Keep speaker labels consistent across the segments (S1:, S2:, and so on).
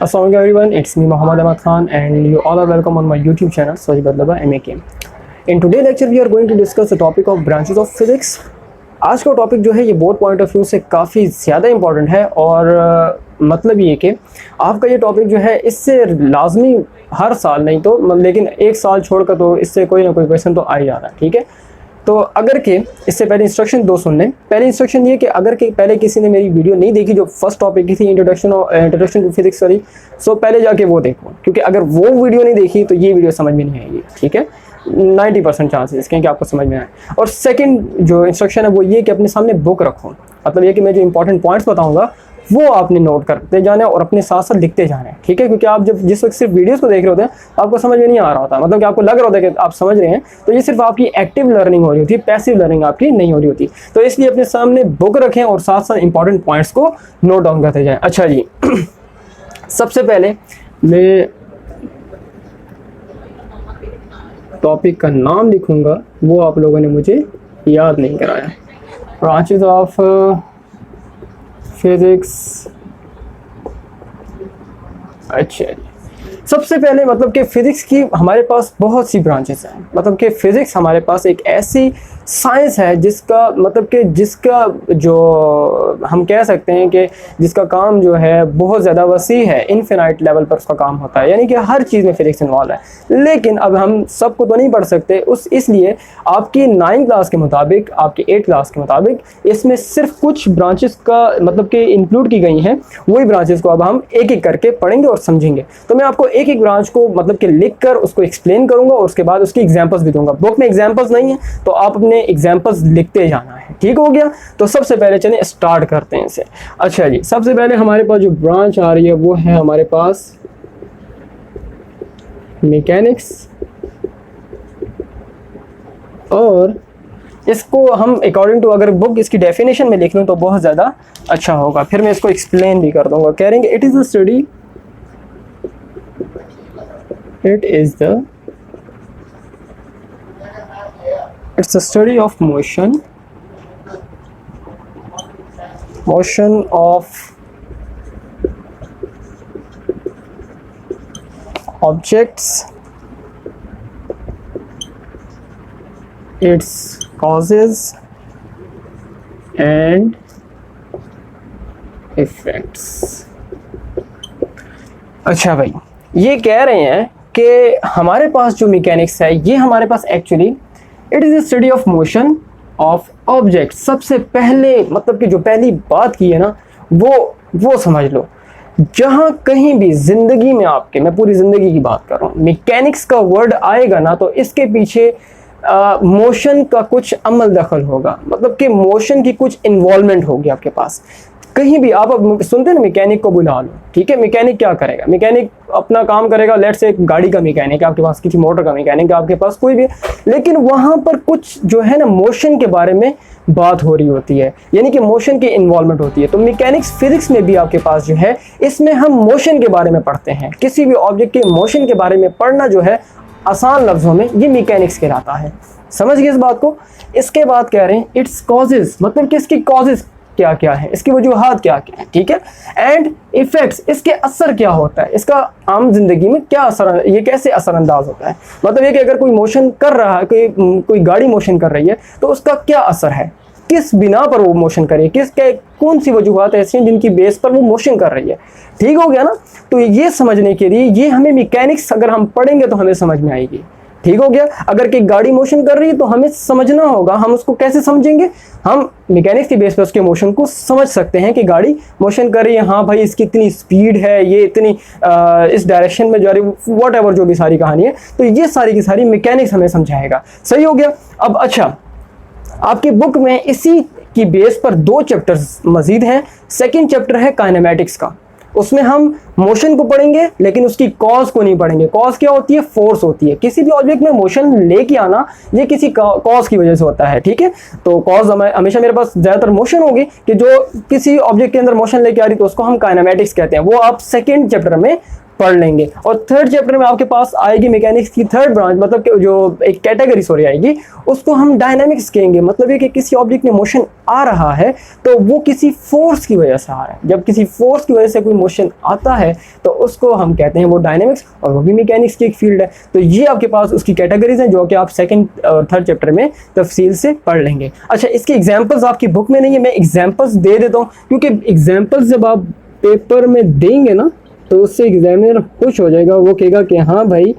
S1: Assalamualaikum everyone, it's me Muhammad Ahmad Khan and you all are welcome on my YouTube channel Swaj Badlaba MAK. In today's lecture we are going to discuss the topic of branches of physics. आज का topic जो है ये both point of view से काफ़ी ज़्यादा important है और मतलब ये कि आपका ये टॉपिक जो है इससे लाजमी हर साल नहीं तो लेकिन एक साल छोड़कर तो इससे कोई ना कोई क्वेश्चन तो आ ही जाता है, ठीक है। तो अगर के इससे पहले इंस्ट्रक्शन दो सुन लें। पहले इंस्ट्रक्शन ये कि अगर के पहले किसी ने मेरी वीडियो नहीं देखी जो फर्स्ट टॉपिक की थी इंट्रोडक्शन टू फिजिक्स वाली, सो पहले जाके वो देखो, क्योंकि अगर वो वीडियो नहीं देखी तो ये वीडियो समझ में नहीं आएगी, ठीक है। 90% चांसेस इसके कि आपको समझ में आए। और सेकंड जो इंस्ट्रक्शन है वो ये कि अपने सामने बुक रखो, मतलब ये कि मैं जो इंपॉर्टेंट पॉइंट्स बताऊंगा वो आपने नोट करते जाना है और अपने साथ साथ लिखते जाना है, ठीक है। क्योंकि आप जब जिस वक्त सिर्फ वीडियोस को देख रहे होते हैं आपको समझ में नहीं आ रहा होता, मतलब कि आपको लग रहा होता है कि आप समझ रहे हैं, तो ये सिर्फ आपकी एक्टिव लर्निंग हो रही होती है, पैसिव लर्निंग आपकी नहीं हो रही होती। तो इसलिए अपने सामने बुक रखें और साथ साथ इंपॉर्टेंट पॉइंट्स को नोट डाउन करते जाएँ। अच्छा जी, सबसे पहले मैं टॉपिक का नाम लिखूंगा, वो आप लोगों ने मुझे याद नहीं कराया। Branches of physics. अच्छा, सबसे पहले मतलब कि फ़िज़िक्स की हमारे पास बहुत सी ब्रांचेस हैं, मतलब कि फ़िज़िक्स हमारे पास एक ऐसी साइंस है जिसका मतलब कि जिसका जो हम कह सकते हैं कि जिसका काम जो है बहुत ज़्यादा वसी है, इनफिनाइट लेवल पर उसका काम होता है, यानी कि हर चीज़ में फ़िज़िक्स इन्वॉल्व है। लेकिन अब हम सबको तो नहीं पढ़ सकते, इसलिए आपकी 9 क्लास के मुताबिक, आपकी 8 क्लास के मुताबिक इसमें सिर्फ कुछ ब्रांचेस का मतलब कि इंक्लूड की गई हैं, वही ब्रांचेस को अब हम एक एक करके पढ़ेंगे और समझेंगे। तो मैं आपको एक एक ब्रांच को मतलब कि लिख कर उसको एक्सप्लेन करूंगा और उसके बाद उसकी एग्जांपल्स भी दूंगा। बुक में एग्जांपल्स नहीं है तो आप अपने एग्जांपल्स लिखते जाना है, ठीक हो गया। तो सबसे पहले चलिए स्टार्ट करते हैं इसे। अच्छा जी, सबसे पहले हमारे पास जो ब्रांच आ रही है वो है हमारे पास मैकेनिक्स, और इसको हम अकॉर्डिंग टू अगर बुक इसकी डेफिनेशन में लिख लूँ तो बहुत ज़्यादा अच्छा होगा, फिर मैं इसको एक्सप्लेन भी कर दूंगा। कह रहे it is the study, it's a study of motion of objects, its causes and effects। अच्छा भाई, ये कह रहे हैं कि हमारे पास जो मैकेनिक्स है ये हमारे पास actually it is a study of motion of object. सबसे पहले मतलब कि जो पहली बात की है ना वो समझ लो, जहाँ कहीं भी ज़िंदगी में आपके, मैं पूरी ज़िंदगी की बात कर रहा हूँ, मैकेनिक्स का वर्ड आएगा ना तो इसके पीछे मोशन का कुछ अमल दखल होगा, मतलब कि मोशन की कुछ इन्वॉल्वमेंट होगी आपके पास। कहीं भी आप सुनते हैं ना मैकेनिक को बुला लो, ठीक है। मैकेनिक क्या करेगा, मैकेनिक अपना काम करेगा, लेट्स से एक गाड़ी का मैकेनिक है आपके पास, किसी मोटर का मैकेनिक है आपके पास, कोई भी, लेकिन वहाँ पर कुछ जो है ना मोशन के बारे में बात हो रही होती है, यानी कि मोशन की इन्वॉल्वमेंट होती है। तो मैकेनिक्स फिजिक्स में भी आपके पास जो है इसमें हम मोशन के बारे में पढ़ते हैं। किसी भी ऑब्जेक्ट के मोशन के बारे में पढ़ना जो है आसान लफ्ज़ों में ये मैकेनिक्स कहलाता है। समझ गए इस बात को। इसके बाद कह रहे हैं इट्स कॉजेज, मतलब कि इसकी कॉजेज क्या क्या है, इसकी वजूहात क्या क्या है, ठीक है। एंड इफेक्ट्स, इसके असर क्या होता है, इसका आम जिंदगी में क्या असर, ये कैसे असरअंदाज होता है। मतलब ये कि अगर कोई मोशन कर रहा है, कोई गाड़ी मोशन कर रही है तो उसका क्या असर है, किस बिना पर वो मोशन कर रही है, कौन सी वजूहात ऐसी हैं जिनकी बेस पर वो मोशन कर रही है, ठीक हो गया ना। तो ये समझने के लिए ये हमें मैकेनिक्स अगर हम पढ़ेंगे तो हमें समझ में आएगी, ठीक हो गया। अगर कि गाड़ी मोशन कर रही है तो हमें समझना होगा, हम उसको कैसे समझेंगे, हम मैकेनिक्स की बेस पर उसके मोशन को समझ सकते हैं कि गाड़ी मोशन कर रही है, हाँ भाई इसकी इतनी स्पीड है, ये इतनी इस डायरेक्शन में जा रही है, वॉट एवर जो भी सारी कहानी है, तो ये सारी की सारी मैकेनिक्स हमें समझाएगा। सही हो गया। अब अच्छा, आपकी बुक में इसी की बेस पर 2 चैप्टर्स मजीद हैं। सेकेंड चैप्टर है काइनेमेटिक्स का, उसमें हम मोशन को पढ़ेंगे लेकिन उसकी कॉज को नहीं पढ़ेंगे। कॉज क्या होती है, फोर्स होती है। किसी भी ऑब्जेक्ट में मोशन लेके आना ये किसी कॉज की वजह से होता है, ठीक है। तो कॉज हमेशा मेरे पास ज़्यादातर मोशन होगी कि जो किसी ऑब्जेक्ट के अंदर मोशन लेके आ रही तो उसको हम काइनेमेटिक्स कहते हैं। वो आप सेकेंड चैप्टर में पढ़ लेंगे। और थर्ड चैप्टर में आपके पास आएगी मैकेनिक्स की थर्ड ब्रांच, मतलब कि जो एक कैटेगरी सॉरी आएगी, उसको हम डायनामिक्स कहेंगे। मतलब ये कि किसी ऑब्जेक्ट में मोशन आ रहा है तो वो किसी फोर्स की वजह से आ रहा है। जब किसी फोर्स की वजह से कोई मोशन आता है तो उसको हम कहते हैं वो डायनामिक्स, और वो भी मैकेनिक्स की एक फील्ड है। तो ये आपके पास उसकी कैटेगरीज हैं जो कि आप सेकंड और थर्ड चैप्टर में तफसील से पढ़ लेंगे। अच्छा, इसके एग्जांपल्स आपकी बुक में नहीं है, मैं एग्जांपल्स दे देता हूँ, क्योंकि एग्जांपल्स जब आप पेपर में देंगे ना तो उससे एग्जामिनर खुश हो जाएगा, वो कहेगा कि हाँ भाई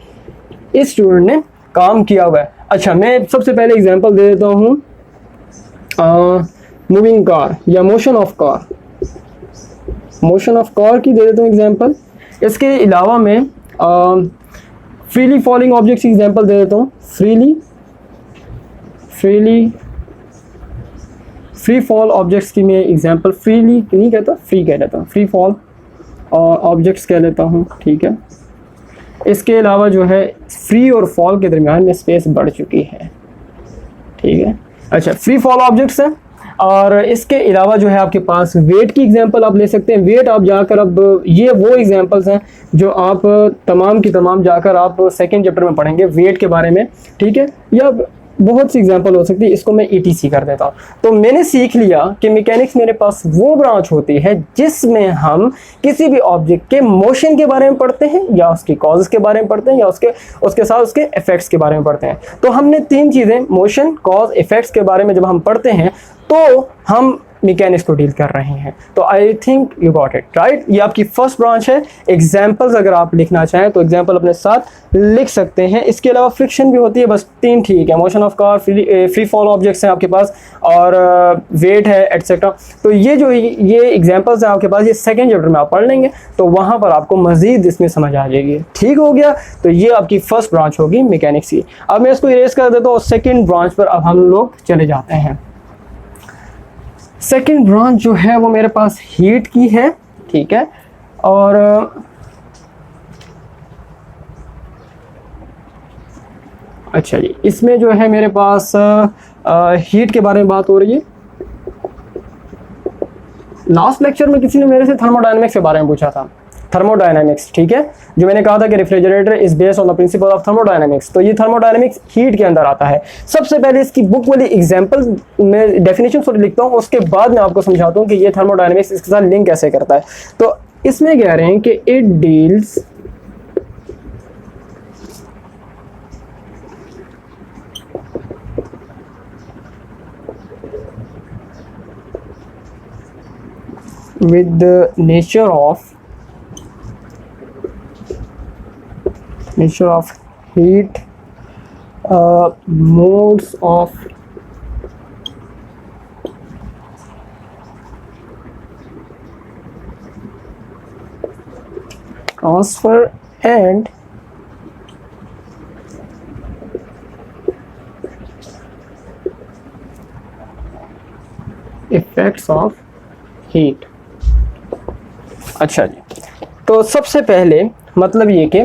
S1: इस स्टूडेंट ने काम किया हुआ है। अच्छा, मैं सबसे पहले एग्जांपल दे देता हूँ मूविंग कार या motion of car, motion of car की दे देता हूँ एग्जांपल। इसके अलावा मैं फ्रीली फॉलिंग ऑब्जेक्ट्स की एग्जांपल दे देता हूँ। फ्री फॉल ऑब्जेक्ट्स की मैं एग्जांपल, फ्रीली नहीं कहता, फ्री कह देता हूँ, फ्री फॉल और ऑब्जेक्ट्स कह लेता हूँ, ठीक है। इसके अलावा जो है फ्री और फॉल के दरमियान में स्पेस बढ़ चुकी है, ठीक है। अच्छा, फ्री फॉल ऑब्जेक्ट्स हैं। और इसके अलावा जो है आपके पास वेट की एग्जांपल आप ले सकते हैं। वेट आप जाकर, अब ये वो एग्जांपल्स हैं जो आप तमाम की तमाम जाकर आप सेकंड चैप्टर में पढ़ेंगे वेट के बारे में, ठीक है। या बहुत सी एग्जांपल हो सकती है, इसको मैं ETC कर देता हूँ। तो मैंने सीख लिया कि मैकेनिक्स मेरे पास वो ब्रांच होती है जिसमें हम किसी भी ऑब्जेक्ट के मोशन के बारे में पढ़ते हैं, या उसकी कॉजेस के बारे में पढ़ते हैं, या उसके साथ उसके इफेक्ट्स के बारे में पढ़ते हैं। तो हमने तीन चीज़ें, मोशन, कॉज, इफेक्ट्स के बारे में जब हम पढ़ते हैं तो हम मैकेनिक्स को डील कर रहे हैं। तो I think you got it right. ये आपकी फर्स्ट ब्रांच है। एग्जाम्पल्स अगर आप लिखना चाहें तो एग्जाम्पल अपने साथ लिख सकते हैं। इसके अलावा फ्रिक्शन भी होती है, बस तीन ठीक है, motion of car, free fall objects हैं आपके पास, और वेट है, एटसेट्रा। तो ये एग्जाम्पल्स हैं आपके पास, ये सेकेंड चैप्टर में आप पढ़ लेंगे तो वहाँ पर आपको मजीद इसमें समझ आ जाएगी। ठीक हो गया। तो ये आपकी फर्स्ट ब्रांच होगी मैकेनिक्स की। अब मैं इसको इरेज कर देता हूँ, सेकेंड ब्रांच पर अब हम लोग चले जाते हैं। सेकेंड ब्रांच जो है वो मेरे पास हीट की है, ठीक है। और अच्छा जी, इसमें जो है मेरे पास हीट के बारे में बात हो रही है। लास्ट लेक्चर में किसी ने मेरे से थर्मोडायनेमिक्स के बारे में पूछा था, थर्मोडायनेमिक्स, ठीक है, जो मैंने कहा था कि refrigerator is based on the principle of thermodynamics. तो ये थर्मोडायनेमिक्स हीट के अंदर आता है। सबसे पहले इसकी बुक वाली एग्जांपल में डेफिनेशन थोड़ी लिखता हूँ, उसके बाद मैं आपको समझाता हूँ कि ये थर्मोडायनेमिक्स इसके साथ लिंक कैसे करता है। तो इसमें कह रहे हैं कि it deals with the nature of heat, modes of transfer and effects of heat। अच्छा जी, तो सबसे पहले मतलब ये कि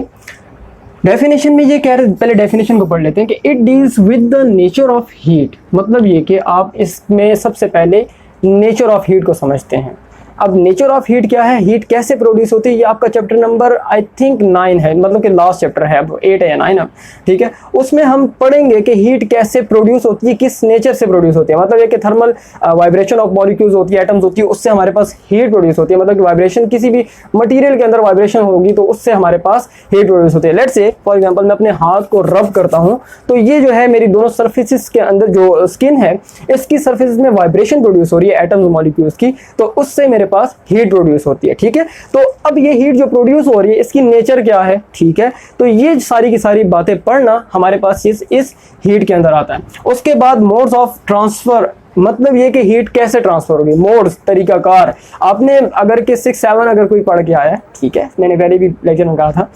S1: डेफिनेशन में ये कह रहे, पहले डेफिनेशन को पढ़ लेते हैं कि it deals with the nature of heat. मतलब ये कि आप इसमें सबसे पहले नेचर ऑफ हीट को समझते हैं। अब नेचर ऑफ हीट क्या है, हीट कैसे प्रोड्यूस होती है, ये आपका चैप्टर नंबर आई थिंक 9 है, मतलब कि लास्ट चैप्टर है, अब 8 है या 9 है, ठीक है। उसमें हम पढ़ेंगे कि हीट कैसे प्रोड्यूस होती है, किस नेचर से प्रोड्यूस होती है। मतलब ये कि थर्मल वाइब्रेशन ऑफ मॉलिक्यूल्स होती है, एटम्स होती है, उससे हमारे पास हीट प्रोड्यूस होती है। मतलब कि वाइब्रेशन, किसी भी मटीरियल के अंदर वाइब्रेशन होगी तो उससे हमारे पास हीट प्रोड्यूस होती है। लेट्स से फॉर एग्जाम्पल मैं अपने हाथ को रब करता हूँ तो ये जो है मेरी दोनों सर्फेसिस के अंदर जो स्किन है इसकी सर्फेसिस में वाइब्रेशन प्रोड्यूस हो रही है एटम्स मॉलिक्यूल्स की, तो उससे मेरे पास हीट प्रोड्यूस होती है, ठीक है। तो अब ये हीट जो प्रोड्यूस हो रही है इसकी नेचर क्या है, ठीक है। तो ये सारी की सारी बातें पढ़ना हमारे पास इस हीट के अंदर आता है। उसके बाद मोड्स ऑफ ट्रांसफर, मतलब ये कि हीट कैसे ट्रांसफर होगी, मोड्स, तरीकाकार। आपने अगर कि 6-7 अगर कोई पढ़ के आया है, ठीक है, मैंने पहले भी लेक्चर में कहा था,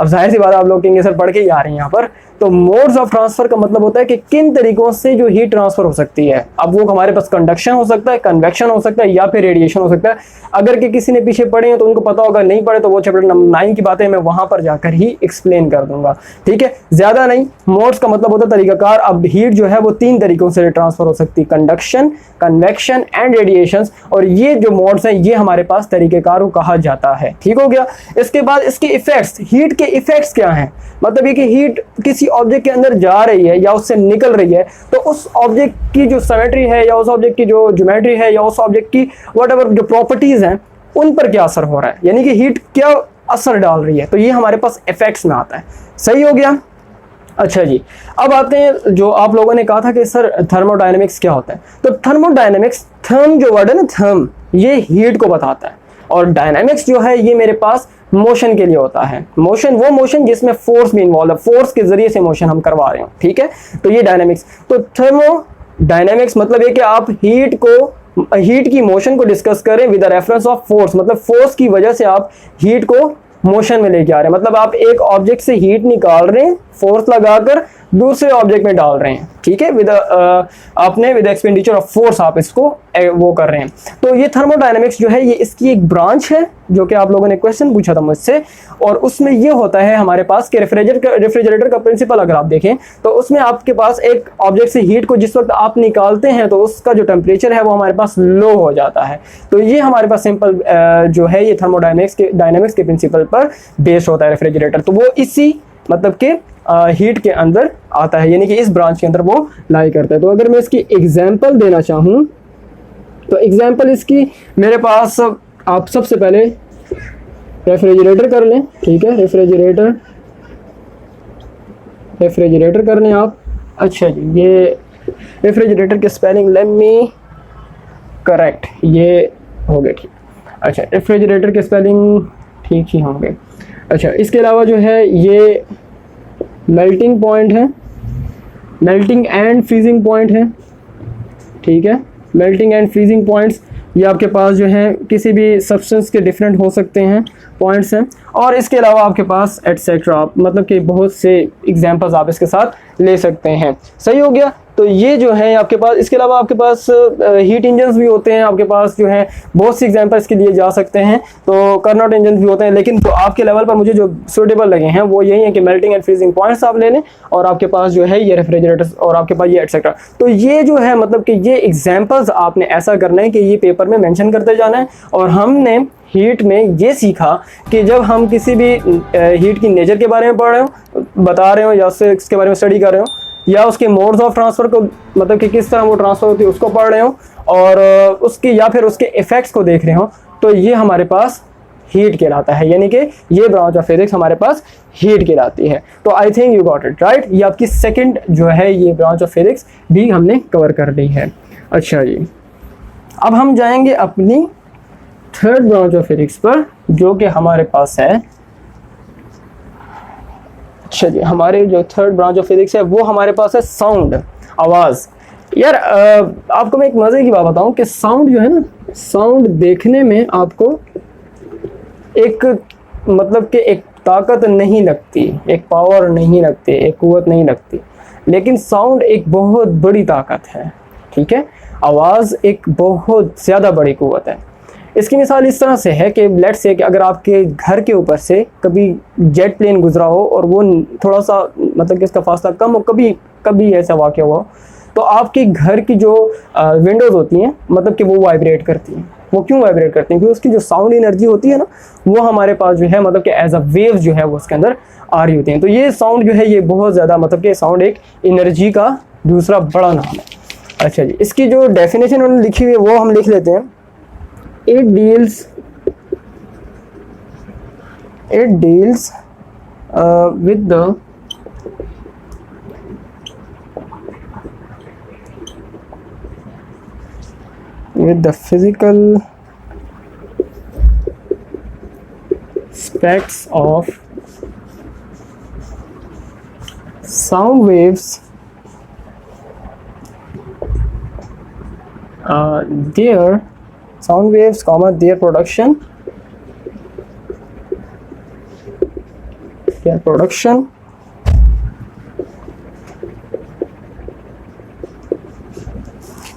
S1: अब जाहिर सी बात आप लोग कहेंगे सर पढ़ के ही आ रहे हैं यहाँ पर, तो मोड्स ऑफ ट्रांसफर का मतलब होता है कि किन तरीकों से जो हीट ट्रांसफर हो सकती है। अब वो हमारे पास कंडक्शन हो सकता है, कन्वेक्शन हो सकता है, या फिर रेडिएशन हो सकता है। अगर कि किसी ने पीछे पढ़े हैं तो उनको पता होगा, नहीं पढ़े तो वो चैप्टर नंबर 9 की बातें मैं वहां पर जाकर ही एक्सप्लेन कर दूंगा, ठीक है, ज्यादा नहीं। मोड्स का मतलब होता है तरीकाकार। अब हीट जो है वो 3 तरीकों से ट्रांसफर हो सकती है, कंडक्शन, कन्वेक्शन एंड रेडिएशन। और ये जो मोड्स हैं ये हमारे पास तरीकेकार कहा जाता है, ठीक हो गया। इसके बाद इसके इफेक्ट्स, हीट के इफेक्ट्स क्या हैं, मतलब ये कि हीट किसी ऑब्जेक्ट के अंदर जा रही है या उससे निकल रही है तो उस ऑब्जेक्ट की जो सिमेट्री है या उस ऑब्जेक्ट की जो ज्योमेट्री है या उस ऑब्जेक्ट की व्हाटएवर जो प्रॉपर्टीज हैं उन पर क्या असर हो रहा है, यानी कि हीट क्या असर डाल रही है, तो ये हमारे पास इफेक्ट्स में आता है। सही हो गया। अच्छा जी, अब आते हैं जो आप लोगों ने कहा था कि सर थर्मोडायनेमिक्स क्या होता है। तो थर्मोडायनेमिक्स, थर्म जो वर्ड है ना, थर्म, ये हीट को बताता है, और डायनामिक्स जो है ये मेरे पास मोशन के लिए होता है। मोशन, वो मोशन जिसमें फोर्स भी इन्वॉल्व है, फोर्स के जरिए से मोशन हम करवा रहे हैं, ठीक है, तो ये डायनामिक्स। तो थर्मोडायनेमिक्स मतलब ये कि आप हीट की मोशन को डिस्कस करें with the reference of force, मतलब फोर्स की वजह से आप हीट को मोशन में लेके आ रहे हैं। मतलब आप एक ऑब्जेक्ट से हीट निकाल रहे हैं फोर्स लगाकर दूसरे ऑब्जेक्ट में डाल रहे हैं, ठीक है, आपने विद एक्सपेंडिचर ऑफ फोर्स आप इसको वो कर रहे हैं। तो ये थर्मोडायनेमिक्स जो है ये इसकी एक ब्रांच है जो कि आप लोगों ने क्वेश्चन पूछा था मुझसे, और उसमें ये होता है हमारे पास कि रेफ्रिजरेटर का प्रिंसिपल अगर आप देखें तो उसमें आपके पास एक ऑब्जेक्ट से हीट को जिस वक्त आप निकालते हैं तो उसका जो टेम्परेचर है वो हमारे पास लो हो जाता है। तो ये हमारे पास सिंपल जो है ये डायनेमिक्स के प्रिंसिपल पर बेस्ड होता है रेफ्रिजरेटर। तो वो इसी मतलब के हीट के अंदर आता है, यानी कि इस ब्रांच के अंदर वो लाई करता है। तो अगर मैं इसकी एग्जांपल देना चाहूँ तो एग्जांपल इसकी मेरे पास, आप सबसे पहले रेफ्रिजरेटर कर लें, ठीक है, रेफ्रिजरेटर कर लें आप। अच्छा जी, ये रेफ्रिजरेटर के स्पेलिंग लेट मी करेक्ट, ये हो गए ठीक। अच्छा, रेफ्रिजरेटर के स्पेलिंग ठीक ही होंगे। अच्छा, इसके अलावा जो है ये मेल्टिंग पॉइंट है, मेल्टिंग एंड फ्रीजिंग पॉइंट है, ठीक है, मेल्टिंग एंड फ्रीजिंग पॉइंट्स ये आपके पास जो है किसी भी सब्सटेंस के डिफरेंट हो सकते हैं पॉइंट्स हैं। और इसके अलावा आपके पास एटसेट्रा, मतलब कि बहुत से एग्जांपल्स आप इसके साथ ले सकते हैं। सही हो गया। तो ये जो है आपके पास, इसके अलावा आपके पास हीट इंजन्स भी होते हैं, आपके पास जो है बहुत सी एग्जांपल्स के लिए जा सकते हैं। तो कर्नोट इंजन भी होते हैं, लेकिन तो आपके लेवल पर मुझे जो सूटेबल लगे हैं वो यही है कि मेल्टिंग एंड फ्रीजिंग पॉइंट्स आप ले लें, और आपके पास जो है ये रेफ्रिजरेटर्स, और आपके पास ये एटसेट्रा। तो ये जो है मतलब कि ये एग्जाम्पल्स आपने ऐसा करना है कि ये पेपर में मेंशन करते जाना है। और हमने हीट में ये सीखा कि जब हम किसी भी हीट की नेचर के बारे में पढ़ रहे हो, बता रहे हो, या उससे इसके बारे में स्टडी कर रहे हो, या उसके मोड्स ऑफ ट्रांसफर को मतलब कि किस तरह वो ट्रांसफर होती है उसको पढ़ रहे हो, और उसकी या फिर उसके इफेक्ट्स को देख रहे हो, तो ये हमारे पास हीट कहलाता है, यानी कि ये ब्रांच ऑफ फिजिक्स हमारे पास हीट कहलाती है। तो I think you got it right. ये आपकी सेकंड जो है ये ब्रांच ऑफ फिजिक्स भी हमने कवर कर ली है। अच्छा जी, अब हम जाएंगे अपनी थर्ड ब्रांच ऑफ फिजिक्स पर, जो कि हमारे पास है, अच्छा जी, हमारे जो थर्ड ब्रांच ऑफ फिजिक्स है वो हमारे पास है साउंड, आवाज़। यार आपको मैं एक मज़े की बात बताऊं कि साउंड जो है ना, साउंड देखने में आपको एक मतलब कि एक ताकत नहीं लगती, एक पावर नहीं लगती, एक कुव्वत नहीं लगती, लेकिन साउंड एक बहुत बड़ी ताकत है, ठीक है। आवाज़ एक बहुत ज़्यादा बड़ी कुव्वत है। इसकी मिसाल इस तरह से है कि लेट्स से कि अगर आपके घर के ऊपर से कभी जेट प्लेन गुजरा हो और वो थोड़ा सा मतलब कि इसका फासला कम हो, कभी ऐसा वाक़या हुआ हो, तो आपके घर की जो विंडोज़ होती हैं मतलब कि वो वाइब्रेट करती हैं। वो क्यों वाइब्रेट करती हैं? क्योंकि उसकी जो साउंड एनर्जी होती है ना, वो हमारे पास जो है मतलब कि एज अ वेव जो है वो उसके अंदर आ रही होती हैं। तो ये साउंड जो है ये बहुत ज़्यादा मतलब कि साउंड एक एनर्जी का दूसरा बड़ा नाम है। अच्छा जी, इसकी जो डेफिनेशन उन्होंने लिखी हुई है वो हम लिख लेते हैं। It deals with the physical aspects of sound waves, their sound waves, their production,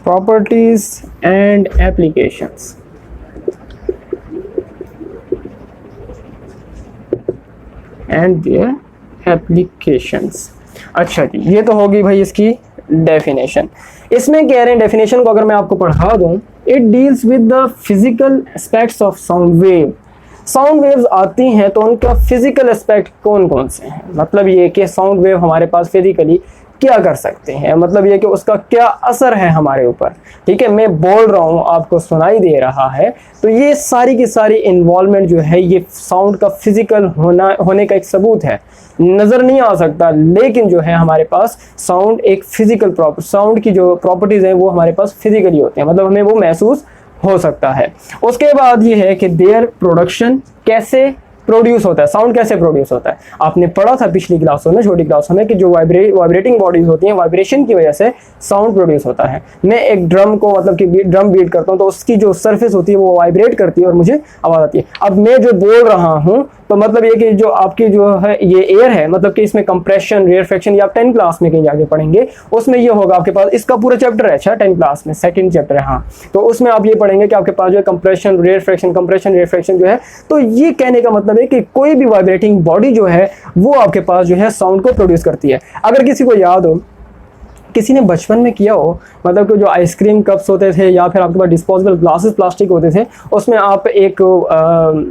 S1: properties and applications. And their applications. अच्छा जी, ये तो होगी भाई इसकी डेफिनेशन। इसमें कह रहे हैं डेफिनेशन को अगर मैं आपको पढ़ा दूं, it deals with the physical aspects of sound wave. Sound waves आती हैं तो उनका फिजिकल एस्पेक्ट कौन कौन से हैं, मतलब ये कि साउंड वेव हमारे पास फिजिकली क्या कर सकते हैं, मतलब ये कि उसका क्या असर है हमारे ऊपर। ठीक है, मैं बोल रहा हूँ आपको सुनाई दे रहा है, तो ये सारी की सारी इन्वॉल्वमेंट जो है ये साउंड का फिजिकल होने का एक सबूत है। नज़र नहीं आ सकता, लेकिन जो है हमारे पास साउंड एक फिजिकल साउंड की जो प्रॉपर्टीज़ हैं वो हमारे पास फिजिकली होते हैं, मतलब हमें वो महसूस हो सकता है। उसके बाद ये है कि देयर प्रोडक्शन कैसे प्रोड्यूस होता है, साउंड कैसे प्रोड्यूस होता है। आपने पढ़ा था पिछली क्लासों में, छोटी क्लासों में, कि जो वाइब्रेटिंग बॉडीज होती हैं, वाइब्रेशन की वजह से साउंड प्रोड्यूस होता है। मैं एक ड्रम को मतलब कि ड्रम बीट करता हूँ तो उसकी जो सरफेस होती है वो वाइब्रेट करती है और मुझे आवाज़ आती है। अब मैं जो बोल रहा हूँ तो मतलब ये कि जो आपकी जो है ये एयर है, मतलब कि इसमें कंप्रेशन, रेयरफेक्शन, या आप 10 क्लास में कहीं आगे पढ़ेंगे उसमें ये होगा आपके पास, इसका पूरा चैप्टर है। अच्छा, 10 क्लास में सेकंड चैप्टर है, हाँ, तो उसमें आप ये पढ़ेंगे कि आपके पास जो है कंप्रेशन, रेयरफेक्शन जो है। तो ये कहने का मतलब है कि कोई भी वाइब्रेटिंग बॉडी जो है वो आपके पास जो है साउंड को प्रोड्यूस करती है। अगर किसी को याद हो, किसी ने बचपन में किया हो, मतलब कि जो आइसक्रीम कप्स होते थे या फिर आपके पास डिस्पोजेबल ग्लासेस प्लास्टिक होते थे, उसमें आप एक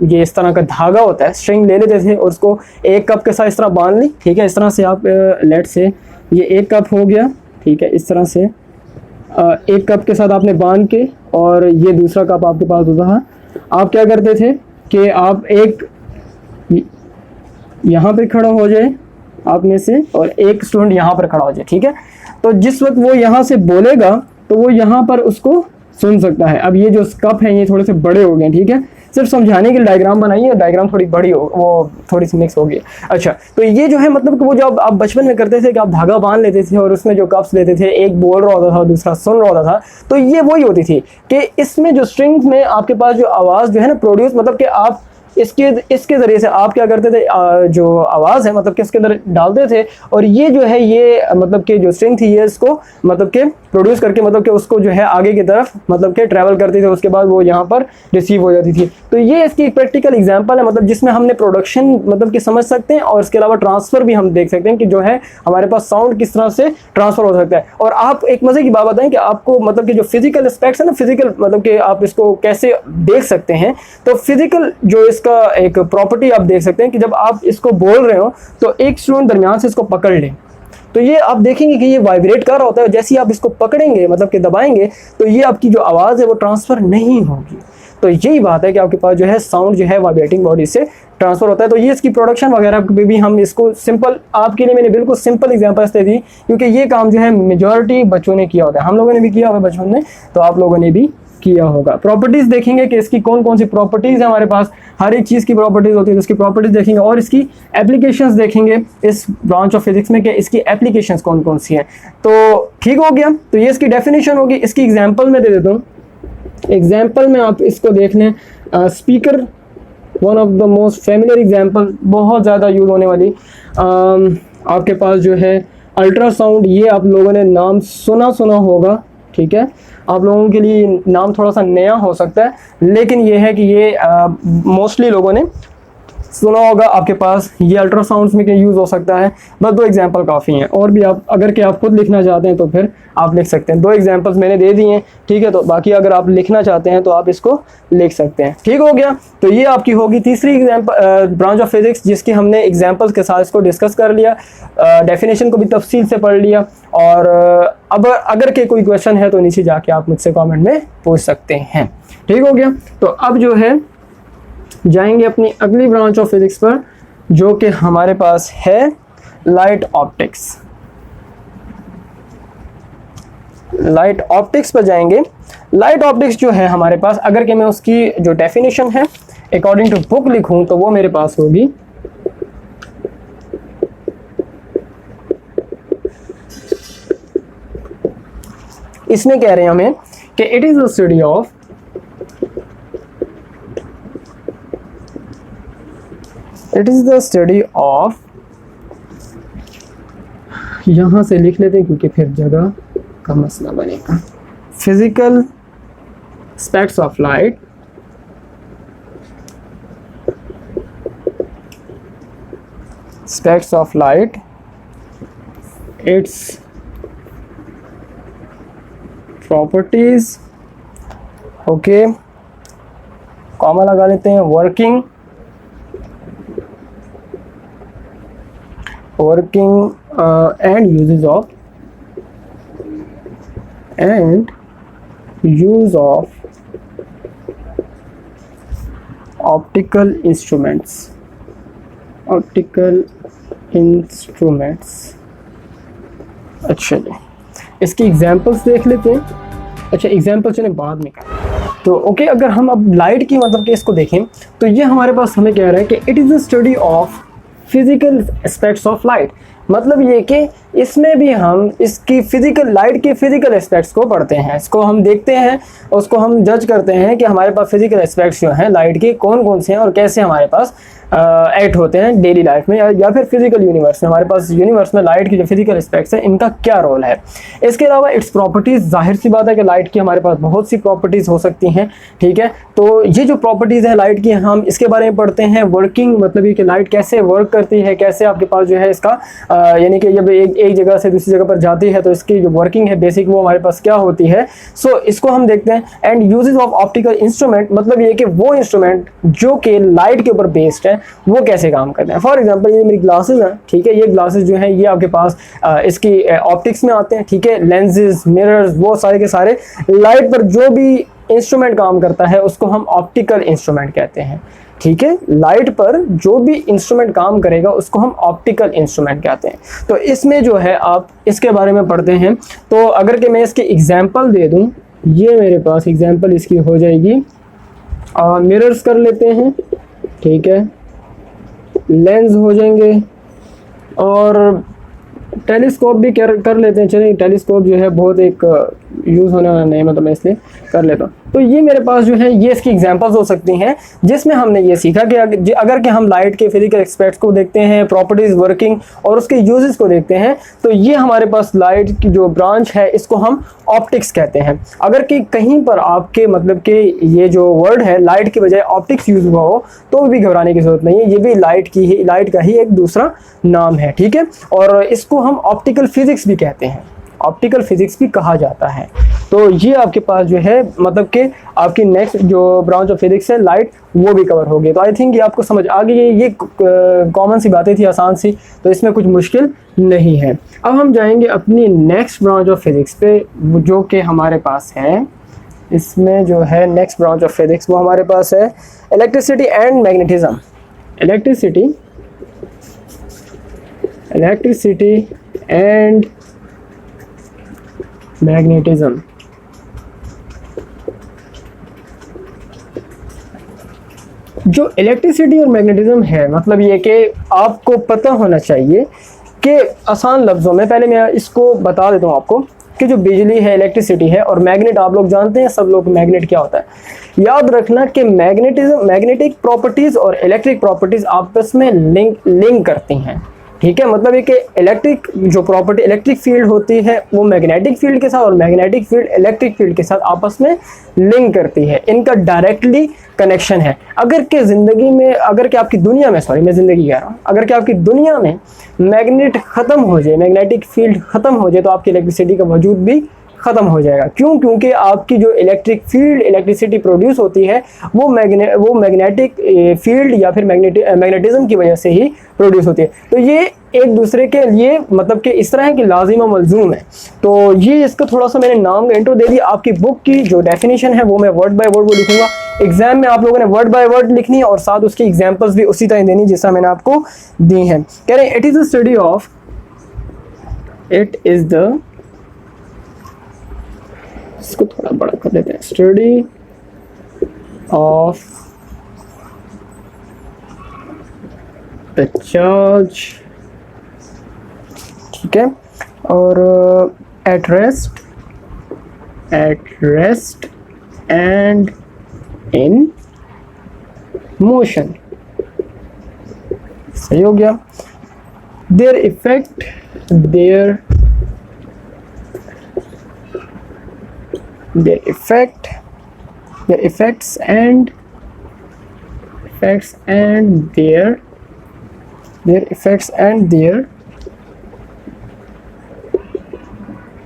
S1: ये इस तरह का धागा होता है, स्ट्रिंग ले लेते थे और उसको एक कप के साथ इस तरह बांध ली। ठीक है, इस तरह से आप लेट से ये एक कप हो गया, ठीक है, इस तरह से एक कप के साथ आपने बांध के, और ये दूसरा कप आपके पास होता था। आप क्या करते थे कि आप एक यहाँ पे खड़ा हो जाए आप में से और एक स्टूडेंट यहाँ पर खड़ा हो जाए। ठीक है, तो जिस वक्त वो यहाँ से बोलेगा तो वो यहाँ पर उसको सुन सकता है। अब ये जो कप है ये थोड़े से बड़े हो गए, ठीक है, सिर्फ समझाने के लिए डायग्राम बनाइए, डायग्राम थोड़ी बड़ी हो, वो थोड़ी सी मिक्स हो गई। अच्छा, तो ये जो है मतलब कि वो जो आप बचपन में करते थे कि आप धागा बांध लेते थे और उसमें जो कप्स लेते थे, एक बोल रहा होता था दूसरा सुन रहा होता था, तो ये वही होती थी कि इसमें जो स्ट्रिंग्स में आपके पास जो आवाज़ जो है ना प्रोड्यूस, मतलब कि आप इसके ज़रिए से आप क्या करते थे, जो आवाज़ है मतलब कि इसके अंदर डालते थे, और ये जो है ये मतलब कि जो स्ट्रिंग थी ये इसको मतलब कि प्रोड्यूस करके मतलब कि उसको जो है आगे की तरफ मतलब कि ट्रैवल करती थी, उसके बाद वो यहाँ पर रिसीव हो जाती थी। तो ये इसकी एक प्रैक्टिकल एग्जांपल है, मतलब जिसमें हमने प्रोडक्शन मतलब कि समझ सकते हैं और इसके अलावा ट्रांसफ़र भी हम देख सकते हैं कि जो है हमारे पास साउंड किस तरह से ट्रांसफ़र हो सकता है। और आप एक मज़े की बात बताएं कि आपको मतलब कि जो फिजिकल एस्पेक्ट्स है ना, फिजिकल मतलब कि आप इसको कैसे देख सकते हैं, तो फिजिकल जो इसका एक प्रॉपर्टी आप देख सकते हैं कि जब आप इसको बोल रहे हो तो एक स्टूडेंट दरमियान से इसको पकड़ ले, तो ये आप देखेंगे कि ये वाइब्रेट कर रहा होता है। जैसे ही आप इसको पकड़ेंगे मतलब कि दबाएंगे तो ये आपकी जो आवाज़ है वो ट्रांसफ़र नहीं होगी। तो यही बात है कि आपके पास जो है साउंड जो है वाइब्रेटिंग बॉडी से ट्रांसफ़र होता है। तो ये इसकी प्रोडक्शन वगैरह पे भी हम इसको सिंपल, आपके लिए मैंने बिल्कुल सिंपल एग्जांपल्स दे दी, क्योंकि ये काम जो है मेजॉरिटी बच्चों ने किया होता है, हम लोगों ने भी किया हुआ है बचपन में, तो आप लोगों ने भी किया होगा। प्रॉपर्टीज़ देखेंगे कि इसकी कौन कौन सी प्रॉपर्टीज़ है हमारे पास, हर एक चीज़ की प्रॉपर्टीज़ होती है, तो इसकी प्रॉपर्टीज़ देखेंगे और इसकी एप्लीकेशंस देखेंगे इस ब्रांच ऑफ फिजिक्स में कि इसकी एप्लीकेशंस कौन कौन सी हैं। तो ठीक हो गया, तो ये इसकी डेफिनेशन होगी। इसकी एग्जांपल मैं दे देता हूँ। एग्जांपल में आप इसको देख लें, speaker one of the most familiar example, बहुत ज़्यादा यूज़ होने वाली। आपके पास जो है अल्ट्रासाउंड, ये आप लोगों ने नाम सुना होगा, ठीक है, आप लोगों के लिए नाम थोड़ा सा नया हो सकता है, लेकिन ये है कि ये मोस्टली लोगों ने सुना होगा। आपके पास ये अल्ट्रासाउंड्स में यूज़ हो सकता है। बस 2 एग्जांपल काफ़ी हैं, और भी आप अगर कि आप खुद लिखना चाहते हैं तो फिर आप लिख सकते हैं। 2 एग्जांपल्स मैंने दे दिए हैं, ठीक है, तो बाकी अगर आप लिखना चाहते हैं तो आप इसको लिख सकते हैं। ठीक हो गया, तो ये आपकी होगी तीसरी एग्जांपल ब्रांच ऑफ फिजिक्स, जिसकी हमने एग्जांपल्स के साथ इसको डिस्कस कर लिया, डेफिनेशन को भी तफसील से पढ़ लिया। और अब अगर के कोई क्वेश्चन है तो नीचे जाके आप मुझसे कॉमेंट में पूछ सकते हैं। ठीक हो गया, तो अब जो है जाएंगे अपनी अगली ब्रांच ऑफ फिजिक्स पर, जो कि हमारे पास है लाइट ऑप्टिक्स। लाइट ऑप्टिक्स पर जाएंगे। लाइट ऑप्टिक्स जो है हमारे पास, अगर कि मैं उसकी जो डेफिनेशन है अकॉर्डिंग टू बुक लिखूं तो वो मेरे पास होगी, इसमें कह रहे हैं हमें कि it is the study of यहां से लिख लेते हैं क्योंकि फिर जगह का मसला बनेगा। physical aspects of light, its properties, okay, comma लगा लेते हैं, working and use of optical instruments, अच्छा जी, इसकी एग्जांपल्स देख लेते हैं। अच्छा, एग्जांपल्स ने बाद में कहा तो ओके। अगर हम अब लाइट की मतलब कि इसको देखें तो ये हमारे पास हमें कह रहा है कि it is the study of physical aspects of light, मतलब ये कि इसमें भी हम इसकी लाइट के फिजिकल एस्पेक्ट्स को पढ़ते हैं, इसको हम देखते हैं, उसको हम जज करते हैं कि हमारे पास फिजिकल एस्पेक्ट्स जो हैं लाइट के कौन कौन से हैं और कैसे हमारे पास एक्ट होते हैं डेली लाइफ में या फिर फिजिकल यूनिवर्स में। हमारे पास यूनिवर्स में लाइट की जो फिजिकल एस्पेक्ट्स है इनका क्या रोल है। इसके अलावा इट्स प्रॉपर्टीज़, जाहिर सी बात है कि लाइट की हमारे पास बहुत सी प्रॉपर्टीज़ हो सकती हैं, ठीक है। तो ये जो प्रॉपर्टीज़ है लाइट की हम इसके बारे में पढ़ते हैं। वर्किंग मतलब ये कि लाइट कैसे वर्क करती है, कैसे आपके पास जो है इसका यानी कि जब एक जगह से दूसरी जगह पर जाती है तो इसकी जो वर्किंग है बेसिक वो हमारे पास क्या होती है, सो इसको हम देखते हैं। And uses of optical instrument, मतलब ये कि वो इंस्ट्रूमेंट जो कि लाइट के ऊपर बेस्ड है वो कैसे काम करते हैं। फॉर एग्जांपल ये मेरी ग्लासेस हैं, ठीक है, ये ग्लासेस जो हैं ये आपके पास इसकी ऑप्टिक्स में आते हैं, ठीक है। लेंसेज, मिरर्स, वो सारे के सारे लाइट पर जो भी इंस्ट्रूमेंट काम करता है उसको हम ऑप्टिकल इंस्ट्रूमेंट कहते हैं, ठीक है। लाइट पर जो भी इंस्ट्रूमेंट काम करेगा उसको हम ऑप्टिकल इंस्ट्रूमेंट कहते हैं। तो इसमें जो है आप इसके बारे में पढ़ते हैं। तो अगर कि मैं इसकी एग्जांपल दे दूं, ये मेरे पास एग्जांपल इसकी हो जाएगी, मिरर्स कर लेते हैं, ठीक है, लेंस हो जाएंगे और टेलीस्कोप भी कर लेते हैं। चलिए, टेलीस्कोप जो है बहुत एक यूज़ होने वाला नहीं, मतलब मैं इसलिए कर लेता हूँ। तो ये मेरे पास जो है ये इसकी एग्जांपल्स हो सकती हैं जिसमें हमने ये सीखा कि अगर कि हम लाइट के फिजिकल एस्पेक्ट्स को देखते हैं, प्रॉपर्टीज़, वर्किंग और उसके यूजेस को देखते हैं, तो ये हमारे पास लाइट की जो ब्रांच है इसको हम ऑप्टिक्स कहते हैं। अगर कि कहीं पर आपके मतलब कि ये जो वर्ड है लाइट की बजाय ऑप्टिक्स यूज़ हुआ हो तो भी घबराने की ज़रूरत नहीं है, ये भी लाइट का ही एक दूसरा नाम है, ठीक है। और इसको हम ऑप्टिकल फिजिक्स भी कहते हैं, ऑप्टिकल फिजिक्स भी कहा जाता है। तो ये आपके पास जो है मतलब कि आपकी नेक्स्ट जो ब्रांच ऑफ फिजिक्स है लाइट वो भी कवर होगी। तो आई थिंक ये आपको समझ आ गई है, ये कॉमन सी बातें थी, आसान सी, तो इसमें कुछ मुश्किल नहीं है। अब हम जाएंगे अपनी नेक्स्ट ब्रांच ऑफ फिजिक्स पे जो कि हमारे पास है। इसमें जो है नेक्स्ट ब्रांच ऑफ फिजिक्स वो हमारे पास है electricity and magnetism. Electricity and magnetism. जो इलेक्ट्रिसिटी और मैग्नेटिज्म है मतलब ये कि आपको पता होना चाहिए कि आसान लफ्ज़ों में पहले मैं इसको बता देता हूँ आपको कि जो बिजली है इलेक्ट्रिसिटी है और मैग्नेट आप लोग जानते हैं, सब लोग मैग्नेट क्या होता है। याद रखना कि मैग्नेटिक प्रॉपर्टीज़ और इलेक्ट्रिक प्रॉपर्टीज़ आपस में लिंक करती हैं, ठीक है। मतलब ये कि इलेक्ट्रिक फील्ड होती है वो मैग्नेटिक फील्ड के साथ और मैग्नेटिक फील्ड इलेक्ट्रिक फील्ड के साथ आपस में लिंक करती है, इनका डायरेक्टली कनेक्शन है। अगर कि आपकी दुनिया में, सॉरी मैं ज़िंदगी कह रहा हूँ, अगर कि आपकी दुनिया में मैग्नेट ख़त्म हो जाए, मैग्नेटिक फील्ड ख़त्म हो जाए तो आपकी इलेक्ट्रिसिटी का वजूद भी ख़त्म हो जाएगा। क्यों? क्योंकि आपकी जो इलेक्ट्रिक फील्ड इलेक्ट्रिसिटी प्रोड्यूस होती है वो मैग्नेटिक फील्ड या फिर मैग्नेटिज्म की वजह से ही प्रोड्यूस होती है। तो ये एक दूसरे के लिए मतलब कि इस तरह है कि लाजिम मलजूम है। तो ये इसका थोड़ा सा मैंने नाम का इंट्रो दे दिया। आपकी बुक की जो डेफिनेशन है वो मैं वर्ड बाय वर्ड वो लिखूंगा। एग्जाम में आप लोगों ने वर्ड बाय वर्ड लिखनी है और साथ उसकी एग्जाम्पल्स भी उसी तरह देनी जैसा मैंने आपको दी हैं। कह रहे हैं it is the study of इसको थोड़ा बड़ा कर देते हैं, स्टडी ऑफ द चार्ज, ठीक है, और at rest and in motion, सही हो गया। Their their effects and their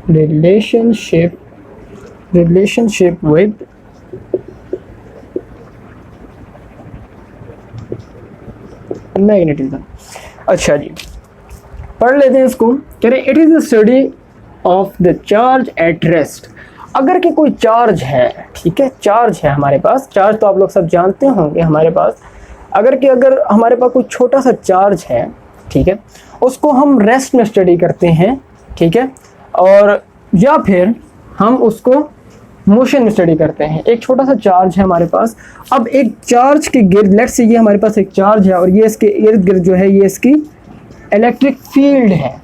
S1: relationship with magnetism. अच्छा जी, पढ़ लेते हैं इसको। कह रहे it is the study of the charge at rest. अगर कि कोई चार्ज है, ठीक है, चार्ज है हमारे पास, चार्ज तो आप लोग सब जानते होंगे हमारे पास। अगर हमारे पास कोई छोटा सा चार्ज है, ठीक है, उसको हम रेस्ट में स्टडी करते हैं, ठीक है, और या फिर हम उसको मोशन में स्टडी करते हैं। एक छोटा सा चार्ज है हमारे पास। अब एक चार्ज के गिर्द, लेट्स से ये हमारे पास एक चार्ज है और ये इसके इर्द गिर्द जो है ये इसकी इलेक्ट्रिक फील्ड है।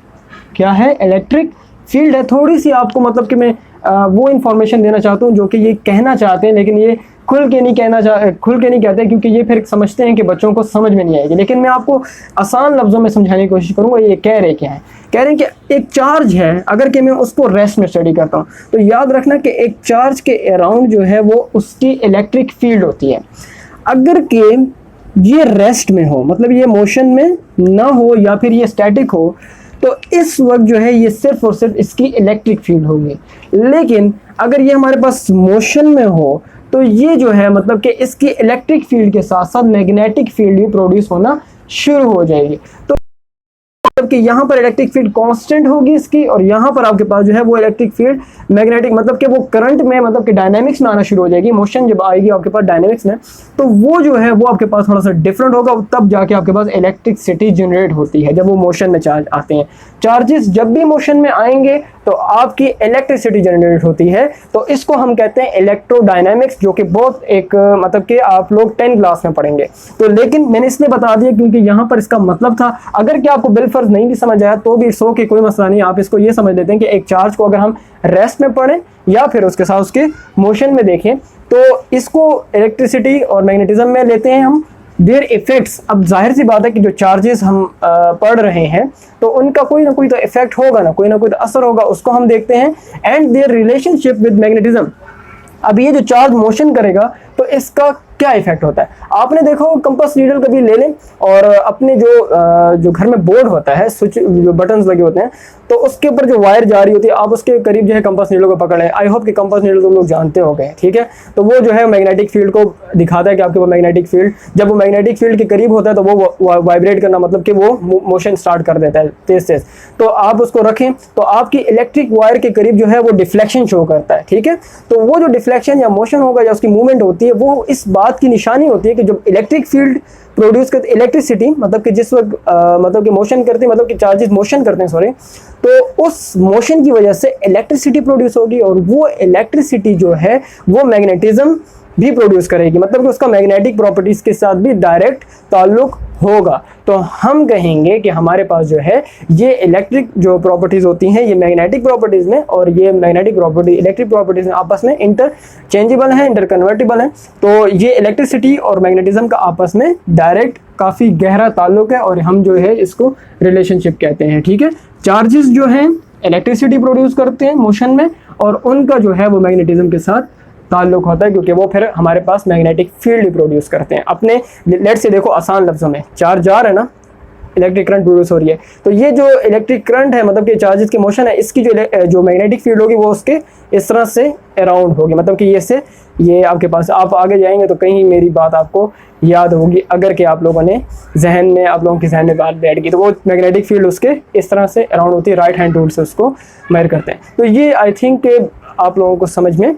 S1: क्या है? इलेक्ट्रिक फील्ड है। थोड़ी सी आपको मतलब कि मैं वो इन्फॉर्मेशन देना चाहता हूँ जो कि ये कहना चाहते हैं, लेकिन ये खुल के नहीं कहते, क्योंकि ये फिर समझते हैं कि बच्चों को समझ में नहीं आएगी। लेकिन मैं आपको आसान लफ्ज़ों में समझाने की कोशिश करूँगा। ये कह रहे क्या हैं? कह रहे हैं कि एक चार्ज है, अगर कि मैं उसको रेस्ट में स्टडी करता हूँ तो याद रखना कि एक चार्ज के अराउंड जो है वो उसकी इलेक्ट्रिक फील्ड होती है। अगर कि ये रेस्ट में हो, मतलब ये मोशन में ना हो या फिर ये स्टैटिक हो, तो इस वक्त जो है ये सिर्फ और सिर्फ इसकी इलेक्ट्रिक फील्ड होगी। लेकिन अगर ये हमारे पास मोशन में हो तो ये जो है मतलब कि इसकी इलेक्ट्रिक फील्ड के साथ साथ मैग्नेटिक फील्ड भी प्रोड्यूस होना शुरू हो जाएगी। तो मतलब कि यहाँ पर इलेक्ट्रिक फील्ड कांस्टेंट होगी इसकी, और यहाँ पर आपके पास जो है वो इलेक्ट्रिक फील्ड मैग्नेटिक, मतलब कि वो करंट में, मतलब कि डायनेमिक्स में आना शुरू हो जाएगी। मोशन जब आएगी आपके पास डायनेमिक्स में, तो वो जो है वो आपके पास थोड़ा सा डिफरेंट होगा, तब जाके आपके पास इलेक्ट्रिसिटी जनरेट होती है जब वो मोशन में चार्ज आते हैं। चार्जेस जब भी मोशन में आएंगे तो आपकी इलेक्ट्रिसिटी जनरेट होती है। तो इसको हम कहते हैं इलेक्ट्रोडायनामिक्स, जो कि बहुत एक मतलब कि आप लोग 10th क्लास में पढ़ेंगे। तो लेकिन मैंने इसलिए बता दिया क्योंकि यहाँ पर इसका मतलब था। अगर कि आपको बिलफर्ज नहीं भी समझ आया तो भी सो के कोई मसला नहीं, आप इसको ये समझ लेते हैं कि एक चार्ज को अगर हम रेस्ट में पढ़ें या फिर उसके साथ उसके मोशन में देखें तो इसको इलेक्ट्रिसिटी और मैग्नेटिज्म में लेते हैं हम। देयर इफेक्ट्स, अब जाहिर सी बात है कि जो चार्जेस हम पढ़ रहे हैं तो उनका कोई ना कोई तो इफेक्ट होगा ना, कोई ना कोई तो असर होगा, उसको हम देखते हैं। And their relationship with magnetism. अब ये जो चार्ज मोशन करेगा तो इसका क्या इफेक्ट होता है? आपने देखो कंपास नीडल कभी ले लें और अपने जो घर में बोर्ड होता है, स्विच जो बटन्स लगे होते हैं, तो उसके ऊपर जो वायर जा रही होती है, आप उसके करीब जो है कंपास नीडल को पकड़ लें। आई होप कि कंपास नीडल तुम लोग जानते हो गए, ठीक है। तो वो जो है मैग्नेटिक फील्ड को दिखाता है कि आपके वो मैग्नेटिक फील्ड, जब वो मैग्नेटिक फील्ड के करीब होता है तो वो वाइब्रेट करना, मतलब कि वो मोशन स्टार्ट कर देता है तेज तेज। तो आप उसको रखें तो आपकी इलेक्ट्रिक वायर के करीब जो है वो डिफ्लेक्शन शो करता है, ठीक है। तो वो जो डिफ्लेक्शन या मोशन होगा या उसकी मूवमेंट होती है, वो इस बात की निशानी होती है कि जब इलेक्ट्रिक फील्ड प्रोड्यूस करते, इलेक्ट्रिसिटी मतलब कि जिस वक्त मतलब कि मोशन करते हैं, मतलब कि चार्जेस मोशन करते हैं, सॉरी, तो उस मोशन की वजह से इलेक्ट्रिसिटी प्रोड्यूस होगी और वो इलेक्ट्रिसिटी जो है वो मैग्नेटिज्म भी प्रोड्यूस करेगी, मतलब कि उसका मैग्नेटिक प्रॉपर्टीज के साथ भी डायरेक्ट ताल्लुक होगा। तो हम कहेंगे कि हमारे पास जो है ये इलेक्ट्रिक जो प्रॉपर्टीज होती हैं ये मैग्नेटिक प्रॉपर्टीज में और ये मैग्नेटिक प्रॉपर्टी इलेक्ट्रिक प्रॉपर्टीज में आपस में इंटरचेंजेबल है, इंटरकन्वर्टिबल है। तो ये इलेक्ट्रिसिटी और मैग्नेटिज्म का आपस में डायरेक्ट काफ़ी गहरा ताल्लुक है और हम जो है इसको रिलेशनशिप कहते हैं, ठीक है। चार्जेस जो हैं इलेक्ट्रिसिटी प्रोड्यूस करते हैं मोशन में और उनका जो है वो मैग्नेटिज्म के साथ ताल्लुक होता है, क्योंकि वो फिर हमारे पास मैग्नेटिक फील्ड प्रोड्यूस करते हैं। अपने लेट से देखो आसान लफ्ज़ों में, चार्ज जा रहा है ना, इलेक्ट्रिक करंट प्रोड्यूस हो रही है, तो ये जो इलेक्ट्रिक करंट है मतलब कि चार्जेस की मोशन है, इसकी जो मैग्नेटिक फील्ड होगी वो उसके इस तरह से अराउंड होगी, मतलब कि ये आपके पास, आप आगे जाएंगे तो कहीं मेरी बात आपको याद होगी अगर कि आप लोगों ने आप लोगों के जहन में बात बैठ गई, तो वो मैग्नेटिक फील्ड उसके इस तरह से अराउंड होती है, राइट हैंड टूल से उसको मेजर करते हैं। तो ये आई थिंक आप लोगों को समझ में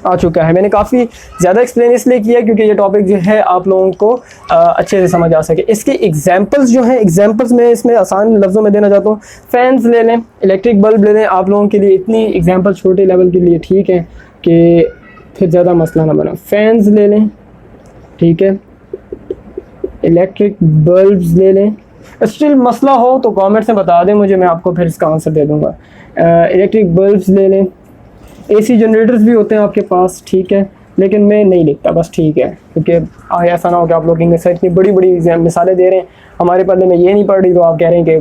S1: आ चुका है। मैंने काफ़ी ज़्यादा एक्सप्लेन इसलिए किया क्योंकि ये टॉपिक जो है आप लोगों को अच्छे से समझ आ सके। इसके एग्जांपल्स जो हैं, एग्जांपल्स मैं इसमें आसान लफ्ज़ों में देना चाहता हूँ। फैंस ले लें, इलेक्ट्रिक बल्ब ले लें, आप लोगों के लिए इतनी एग्जांपल छोटे लेवल के लिए ठीक है कि फिर ज़्यादा मसला ना बना। फैंस ले लें, ठीक है, इलेक्ट्रिक बल्ब्स ले लें। स्टिल मसला हो तो कमेंट्स में बता दें मुझे, मैं आपको फिर इसका आंसर दे दूँगा। इलेक्ट्रिक बल्ब्स ले लें, एसी जनरेटर्स भी होते हैं आपके पास, ठीक है, लेकिन मैं नहीं लिखता, बस ठीक है, क्योंकि ऐसा ना हो कि आप लोग इंग्लिश से इतनी बड़ी बड़ी मिसालें दे रहे हैं, हमारे पढ़ने में ये नहीं पढ़ रही तो आप कह रहे हैं कि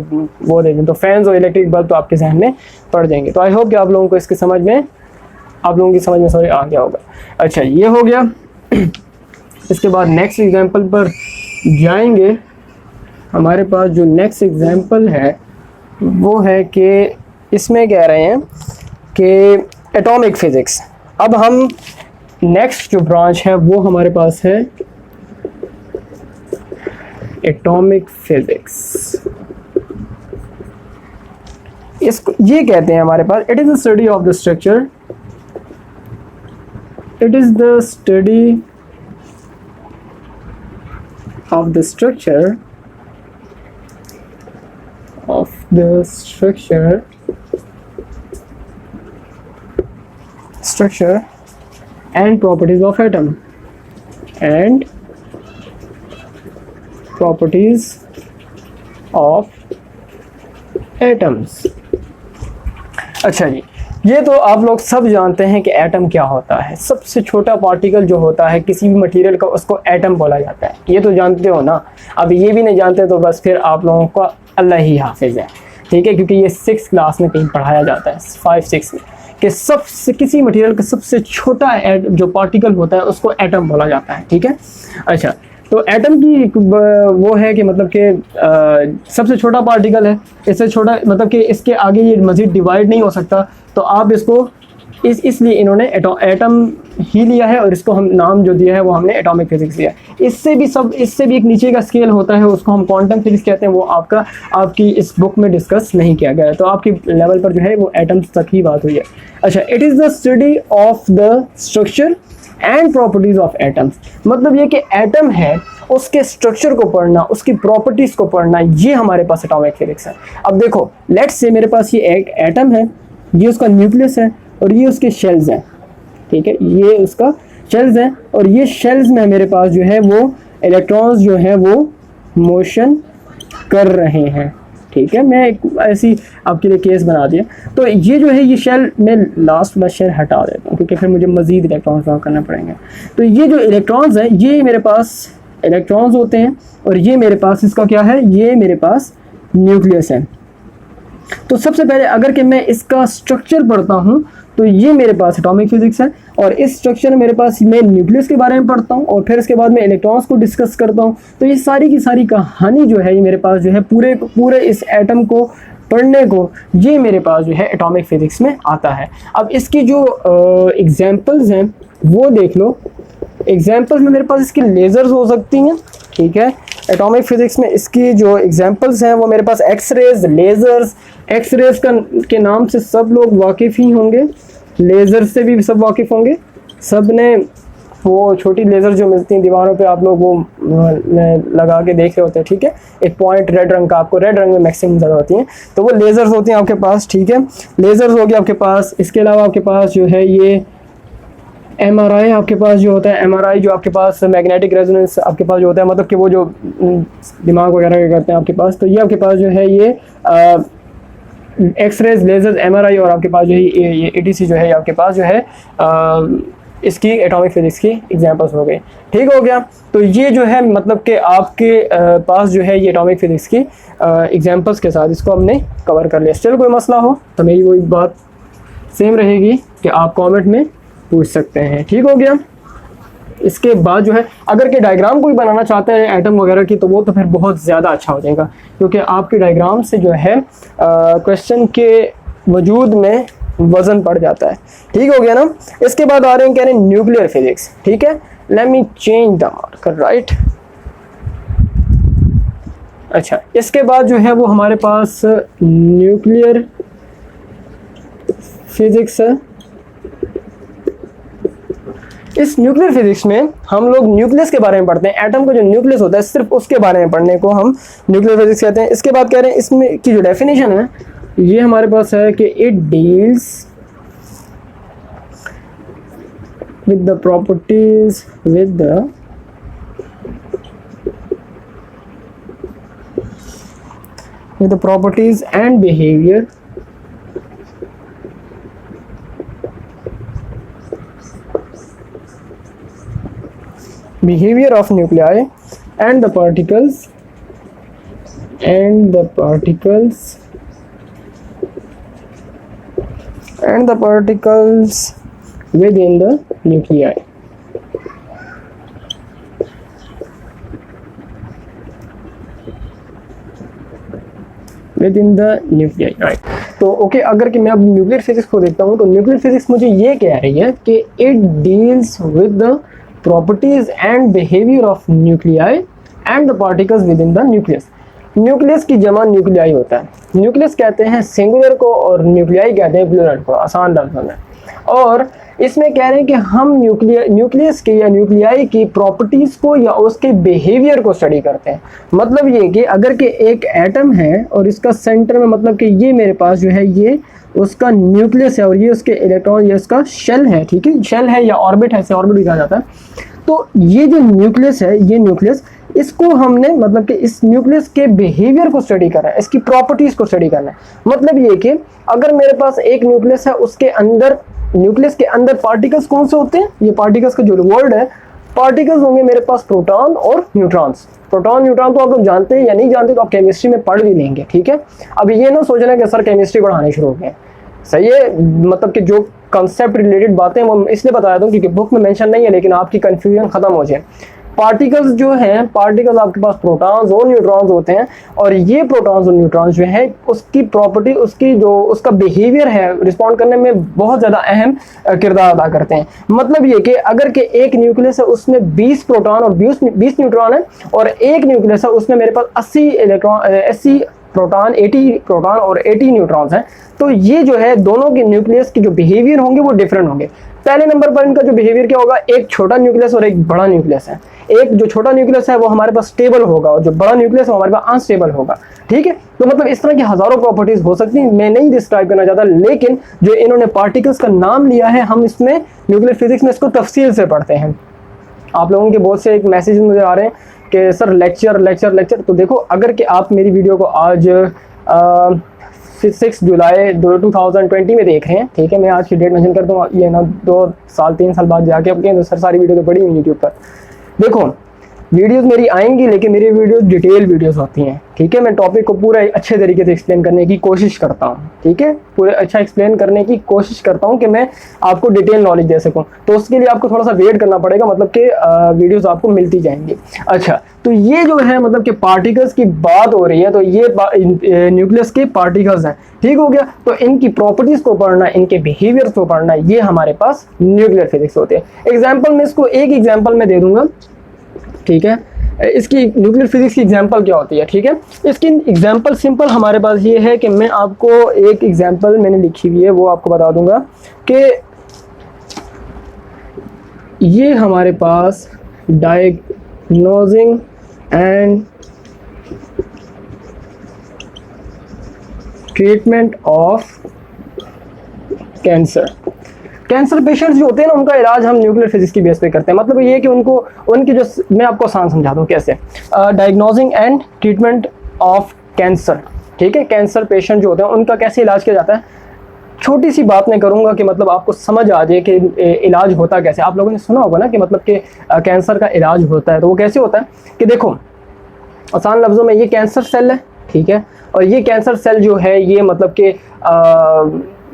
S1: वो दे दें। तो फैंस और इलेक्ट्रिक बल्ब तो आपके जहन में पड़ जाएंगे। तो आई होप कि आप लोगों को इसकी समझ में आप लोगों की समझ में सॉरी आ गया होगा। अच्छा ये हो गया। इसके बाद नेक्स्ट एग्जांपल पर जाएंगे। हमारे पास जो नेक्स्ट एग्जांपल है वो है कि इसमें कह रहे हैं कि एटॉमिक फिज़िक्स। अब हम नेक्स्ट जो ब्रांच है वो हमारे पास है एटॉमिक फिज़िक्स। इसको ये कहते हैं हमारे पास it is the study of the structure, it is the study of the structure structure and properties of atom and properties of atoms। अच्छा जी, ये तो आप लोग सब जानते हैं कि एटम क्या होता है। सबसे छोटा पार्टिकल जो होता है किसी भी मटेरियल का उसको एटम बोला जाता है, ये तो जानते हो ना। अब ये भी नहीं जानते तो बस फिर आप लोगों को अल्लाह ही हाफिज़ है, ठीक है, क्योंकि ये 6th क्लास में कहीं पढ़ाया जाता है, 5-6 में, कि सबसे किसी मटेरियल का सबसे छोटा जो पार्टिकल होता है उसको एटम बोला जाता है, ठीक है। अच्छा, तो एटम की वो है कि मतलब कि सबसे छोटा पार्टिकल है, इससे छोटा मतलब कि इसके आगे ये मज़ीद डिवाइड नहीं हो सकता, तो आप इसको इसलिए इन्होंने एटम ही लिया है और इसको हम नाम जो दिया है वो हमने एटॉमिक फिजिक्स दिया है। इससे भी एक नीचे का स्केल होता है, उसको हम क्वांटम फिजिक्स कहते हैं, वो आपकी इस बुक में डिस्कस नहीं किया गया है, तो आपकी लेवल पर जो है वो एटम्स तक ही बात हुई है। अच्छा, it is the study of the structure and properties of atoms, मतलब ये कि एटम है उसके स्ट्रक्चर को पढ़ना, उसकी प्रॉपर्टीज़ को पढ़ना, ये हमारे पास एटॉमिक फिजिक्स है। अब देखो, लेट्स से मेरे पास ये एक एटम है, ये उसका न्यूक्लियस है और ये उसके शेल्स हैं, ठीक है, ये उसका शेल्स हैं और ये शेल्स में मेरे पास जो है वो इलेक्ट्रॉन्स जो है वो मोशन कर रहे हैं, ठीक है। मैं एक ऐसी आपके लिए केस बना दिया। तो ये जो है ये शेल, मैं लास्ट वाला शेल हटा देता हूँ क्योंकि फिर मुझे मज़ीद इलेक्ट्रॉन्स ड्रॉ करना पड़ेंगे। तो ये जो इलेक्ट्रॉन्स हैं ये मेरे पास इलेक्ट्रॉन्स होते हैं और ये मेरे पास इसका क्या है, ये मेरे पास न्यूक्लियस है। तो सबसे पहले अगर कि मैं इसका स्ट्रक्चर पढ़ता हूँ तो ये मेरे पास एटॉमिक फिजिक्स है और इस स्ट्रक्चर में मेरे पास मैं न्यूक्लियस के बारे में पढ़ता हूँ और फिर इसके बाद मैं इलेक्ट्रॉन्स को डिस्कस करता हूँ। तो ये सारी की सारी कहानी जो है ये मेरे पास जो है पूरे इस एटम को पढ़ने को ये मेरे पास जो है एटॉमिक फिजिक्स में आता है। अब इसकी जो एग्जांपल्स हैं वो देख लो। एग्जांपल्स में मेरे पास इसकी लेज़र्स हो सकती हैं, ठीक है। एटॉमिक फिजिक्स में इसकी जो एग्जांपल्स हैं वो मेरे पास एक्सरेज, लेज़र्स। एक्सरेज के नाम से सब लोग वाकिफ़ ही होंगे, लेज़र से भी सब वाकिफ़ होंगे। सब ने वो छोटी लेज़र जो मिलती हैं दीवारों पे, आप लोग वो लगा के देख रहे होते हैं, ठीक है। एक पॉइंट रेड रंग का, आपको रेड रंग में मैक्सिमम ज़्यादा होती हैं, तो वो लेज़र्स होती हैं आपके पास, ठीक है। लेज़र्स हो गया आपके पास। इसके अलावा आपके पास जो है ये MRI आपके पास जो होता है, MRI जो आपके पास मैग्नेटिक रेजोनेंस आपके पास जो होता है, मतलब कि वो जो दिमाग वगैरह करते हैं आपके पास, तो ये आपके पास जो है ये एक्सरेज, लेजर्स, MRI और आपके पास जो है ये ETC जो है आपके पास जो है इसकी एटॉमिक फिजिक्स की एग्जांपल्स हो गए, ठीक हो गया। तो ये जो है मतलब कि आपके पास जो है ये एटॉमिक फिजिक्स की एग्जांपल्स के साथ इसको हमने कवर कर लिया। स्टिल कोई मसला हो तो मेरी वही बात सेम रहेगी कि आप कमेंट में पूछ सकते हैं, ठीक हो गया। इसके बाद जो है अगर के डायग्राम कोई बनाना चाहते हैं एटम वगैरह की तो वो तो फिर बहुत ज़्यादा अच्छा हो जाएगा, क्योंकि आपके डायग्राम से जो है क्वेश्चन के वजूद में वज़न पड़ जाता है, ठीक हो गया ना। इसके बाद आ रहे हैं कह रहे हैं न्यूक्लियर फिजिक्स, ठीक है। Let me change the marker, right. अच्छा, इसके बाद जो है वो हमारे पास न्यूक्लियर फिजिक्स है। इस न्यूक्लियर फिजिक्स में हम लोग न्यूक्लियस के बारे में पढ़ते हैं। एटम का जो न्यूक्लियस होता है सिर्फ उसके बारे में पढ़ने को हम न्यूक्लियर फिजिक्स कहते हैं। इसके बाद कह रहे हैं इसमें की जो डेफिनेशन है ये हमारे पास है कि it deals with the properties with the properties and behavior of nuclei and the particles within the nuclei. Within the nuclei, right? तो ओके, अगर कि मैं अब न्यूक्लियर फिजिक्स को देखता हूँ तो न्यूक्लियर फिजिक्स मुझे ये कह रही है कि it deals with the properties and behaviour of nuclei and the particles with in the nucleus. Nucleus की जमा न्यूक्लियाई होता है। न्यूक्लियस कहते हैं सिंगुलर को और न्यूक्लियाई कहते हैं प्लूरल को, आसान लफ्ज़ों में। और इसमें कह रहे हैं कि हम न्यूक्लियस की या न्यूक्लियाई की प्रॉपर्टीज़ को या उसके बिहेवियर को स्टडी करते हैं। मतलब ये कि अगर कि एक एटम है और इसका सेंटर में, मतलब कि ये मेरे पास जो है ये उसका न्यूक्लियस है और ये उसके इलेक्ट्रॉन, ये उसका शेल है, ठीक है, शेल है या ऑर्बिट है, इसे ऑर्बिट भी कहा जाता है। तो ये जो न्यूक्लियस है, ये न्यूक्लियस, इसको हमने मतलब कि इस न्यूक्लियस के बिहेवियर को स्टडी करना है, इसकी प्रॉपर्टीज़ को स्टडी करना है। मतलब ये कि अगर मेरे पास एक न्यूक्लियस है, उसके अंदर, न्यूक्लियस के अंदर पार्टिकल्स कौन से होते हैं, ये पार्टिकल्स का जो वर्ड है, पार्टिकल्स होंगे मेरे पास प्रोटॉन और न्यूट्रॉन्स। प्रोटॉन न्यूट्रॉन तो आप लोग जानते हैं या नहीं जानते तो आप केमिस्ट्री में पढ़ भी लेंगे, ठीक है। अब ये ना सोचना कि सर केमिस्ट्री पढ़ाने शुरू हो गए, सही है, मतलब कि जो कंसेप्ट रिलेटेड बातें वो इसलिए बताया दूँ क्योंकि बुक में मेंशन नहीं है, लेकिन आपकी कंफ्यूजन खत्म हो जाए। पार्टिकल्स जो हैं, पार्टिकल्स आपके पास प्रोटॉन्स और न्यूट्रॉन्स होते हैं, और ये प्रोटॉन्स और न्यूट्रॉन्स जो है उसकी प्रॉपर्टी, उसकी जो उसका बिहेवियर है रिस्पॉन्ड करने में बहुत ज़्यादा अहम किरदार अदा करते हैं। मतलब ये कि अगर के एक न्यूक्लियस है उसमें 20 प्रोटॉन और 20 न्यूट्रॉन है, और एक न्यूक्लियस है उसमें मेरे पास 80 प्रोटॉन 80 प्रोटॉन और 80 न्यूट्रॉन्स हैं, तो ये जो है दोनों के न्यूक्लियस के जो बिहेवियर होंगे वो डिफरेंट होंगे। पहले नंबर पर इनका जो बिहेवियर क्या होगा, एक छोटा न्यूक्लियस और एक बड़ा न्यूक्लियस है। एक जो छोटा न्यूक्लियस है वो हमारे पास स्टेबल होगा और जो बड़ा न्यूक्लियस है वो हमारे पास अनस्टेबल होगा, ठीक है। तो मतलब इस तरह की हजारों प्रॉपर्टीज हो सकती हैं, मैं नहीं डिस्क्राइब करना चाहता, लेकिन जो इन्होंने पार्टिकल्स का नाम लिया है, हम इसमें न्यूक्लियर फिजिक्स में इसको तफसील से पढ़ते हैं। आप लोगों के बहुत से एक मैसेज मुझे आ रहे हैं कि सर लेक्चर। तो देखो, अगर कि आप मेरी वीडियो को आज 6 जुलाई 2020 में देख रहे हैं, ठीक है, मैं आज की डेट मेंशन करता हूँ, ये ना 2 साल 3 साल बाद जाके अपने सर सारी वीडियो तो पड़ी हुई यूट्यूब पर। देखो, वीडियोस मेरी आएंगी, लेकिन मेरी वीडियोस डिटेल वीडियोस होती हैं, ठीक है। मैं टॉपिक को पूरा अच्छे तरीके से एक्सप्लेन करने की कोशिश करता हूँ, ठीक है, पूरे अच्छा एक्सप्लेन करने की कोशिश करता हूँ कि मैं आपको डिटेल नॉलेज दे सकूँ। तो उसके लिए आपको थोड़ा सा वेट करना पड़ेगा, मतलब कि वीडियोस आपको मिलती जाएंगी। अच्छा, तो ये जो है मतलब कि पार्टिकल्स की बात हो रही है, तो ये न्यूक्लियस के पार्टिकल्स हैं, ठीक हो गया। तो इनकी प्रॉपर्टीज़ को पढ़ना, इनके बिहेवियर्स को पढ़ना, ये हमारे पास न्यूक्लियर फिजिक्स होते हैं। एग्जाम्पल में इसको एक एग्जाम्पल में दे दूंगा, ठीक है। इसकी न्यूक्लियर फिजिक्स की एग्जांपल क्या होती है, ठीक है। इसकी एग्जांपल सिंपल हमारे पास ये है कि मैं आपको एक एग्जांपल मैंने लिखी हुई है, वो आपको बता दूंगा कि ये हमारे पास diagnosing and treatment of cancer patients जो होते हैं ना, उनका इलाज हम न्यूक्लियर फिजिक्स की बेस पे करते हैं। मतलब ये है कि उनको उनकी जो, मैं आपको आसान समझाता हूँ कैसे, diagnosing and treatment of cancer, ठीक है। कैंसर पेशेंट जो होते हैं उनका कैसे इलाज किया जाता है, छोटी सी बात मैं करूँगा कि मतलब आपको समझ आ जाए कि इलाज होता कैसे। आप लोगों ने सुना होगा ना कि मतलब कि कैंसर का इलाज होता है, तो वो कैसे होता है कि देखो, आसान लफ्ज़ों में ये कैंसर सेल है, ठीक है, और ये कैंसर सेल जो है ये मतलब कि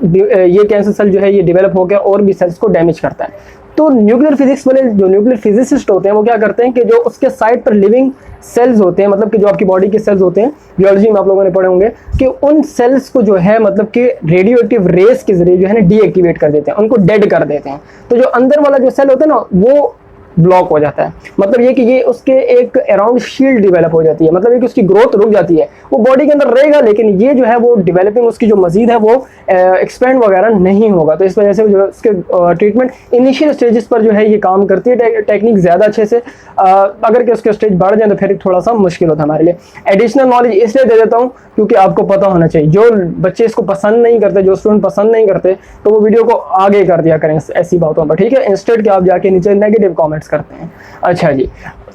S1: ये कैंसर सेल जो है ये डेवलप हो गया और भी सेल्स को डैमेज करता है। तो न्यूक्लियर फिजिक्स वाले जो न्यूक्लियर फिजिसिस्ट होते हैं वो क्या करते हैं कि जो उसके साइड पर लिविंग सेल्स होते हैं, मतलब कि जो आपकी बॉडी के सेल्स होते हैं, बियोलॉजी में आप लोगों ने पढ़े होंगे कि उन सेल्स को जो है मतलब कि रेडियो एक्टिव रेस के जरिए जो है ना डीएक्टिवेट कर देते हैं, उनको डेड कर देते हैं। तो जो अंदर वाला जो सेल होता है ना वो ब्लॉक हो जाता है। मतलब ये कि ये उसके एक अराउंड शील्ड डेवलप हो जाती है, मतलब ये कि उसकी ग्रोथ रुक जाती है। वो बॉडी के अंदर रहेगा, लेकिन ये जो है वो डेवलपिंग उसकी जो मजीद है वो एक्सपेंड वगैरह नहीं होगा। तो इस वजह से जो उसके ट्रीटमेंट इनिशियल स्टेजेस पर जो है ये काम करती है टेक्निक ज़्यादा अच्छे से। अगर कि उसके स्टेज बढ़ जाए तो फिर थोड़ा सा मुश्किल होता है हमारे लिए। एडिशनल नॉलेज इसलिए दे देता हूँ क्योंकि आपको पता होना चाहिए। जो बच्चे इसको पसंद नहीं करते, जो स्टूडेंट पसंद नहीं करते, तो वो वीडियो को आगे कर दिया करें ऐसी बातों पर, ठीक है, इंस्टेड कि आप जाके नीचे नेगेटिव कमेंट्स करते हैं। अच्छा जी,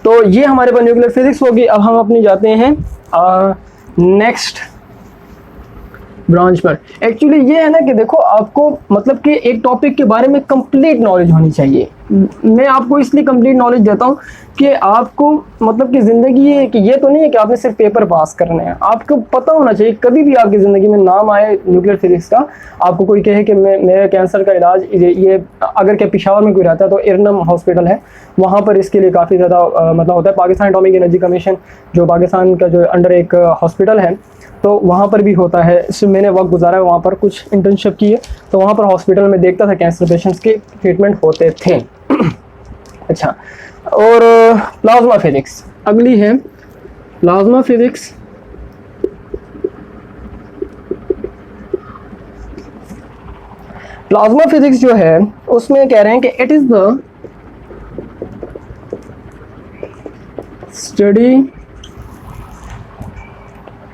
S1: तो ये हमारे पास न्यूक्लियर फिजिक्स होगी। अब हम अपनी जाते हैं नेक्स्ट ब्रांच पर। एक्चुअली ये है ना कि देखो, आपको मतलब कि एक टॉपिक के बारे में कंप्लीट नॉलेज होनी चाहिए, मैं आपको इसलिए कंप्लीट नॉलेज देता हूँ कि आपको मतलब कि ज़िंदगी ये तो नहीं है कि आपने सिर्फ पेपर पास करने हैं, आपको पता होना चाहिए। कभी भी आपकी ज़िंदगी में नाम आए न्यूक्लियर फिजिक्स का, आपको कोई कहे कि मेरे कैंसर का इलाज ये अगर क्या पेशावर में कोई रहता है तो इरनम हॉस्पिटल है, वहाँ पर इसके लिए काफ़ी ज़्यादा मतलब होता है। पाकिस्तान एटॉमिक एनर्जी कमीशन जो पाकिस्तान का जो अंडर एक हॉस्पिटल है, तो वहाँ पर भी होता है। इसमें मैंने वक्त गुजारा है, वहाँ पर कुछ इंटर्नशिप की है, तो वहाँ पर हॉस्पिटल में देखता था कैंसर पेशेंट्स के ट्रीटमेंट होते थे। अच्छा, और प्लाज्मा फिजिक्स अगली है। प्लाज्मा फिजिक्स प्लाज्मा फिजिक्स जो है उसमें कह रहे हैं कि it is the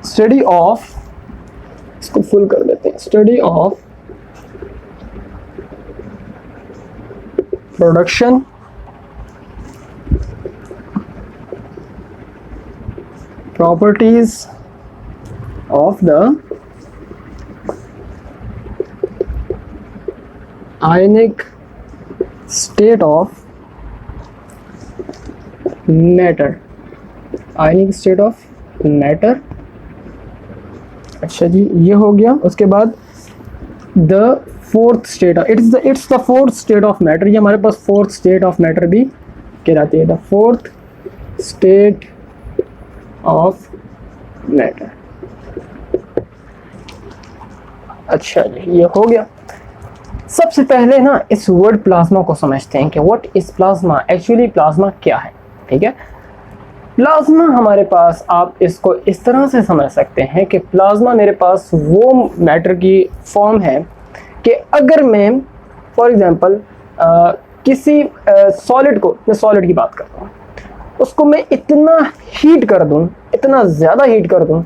S1: study of, इसको फुल कर देते हैं, study of production properties of the ionic state of matter, ionic state of matter। अच्छा जी, ये हो गया। उसके बाद the fourth state, it's the fourth state of matter, ये हमारे पास fourth state of matter भी कहलाती है, the fourth state of matter. अच्छा जी, ये हो गया। सबसे पहले ना इस वर्ड प्लाज्मा को समझते हैं कि what is plasma, actually plasma क्या है। ठीक है, प्लाज्मा हमारे पास, आप इसको इस तरह से समझ सकते हैं कि प्लाज्मा मेरे पास वो मैटर की फॉर्म है कि अगर मैं फॉर एग्जांपल किसी सॉलिड को, मैं सॉलिड की बात करता हूँ, उसको मैं इतना हीट कर दूं, इतना ज़्यादा हीट कर दूं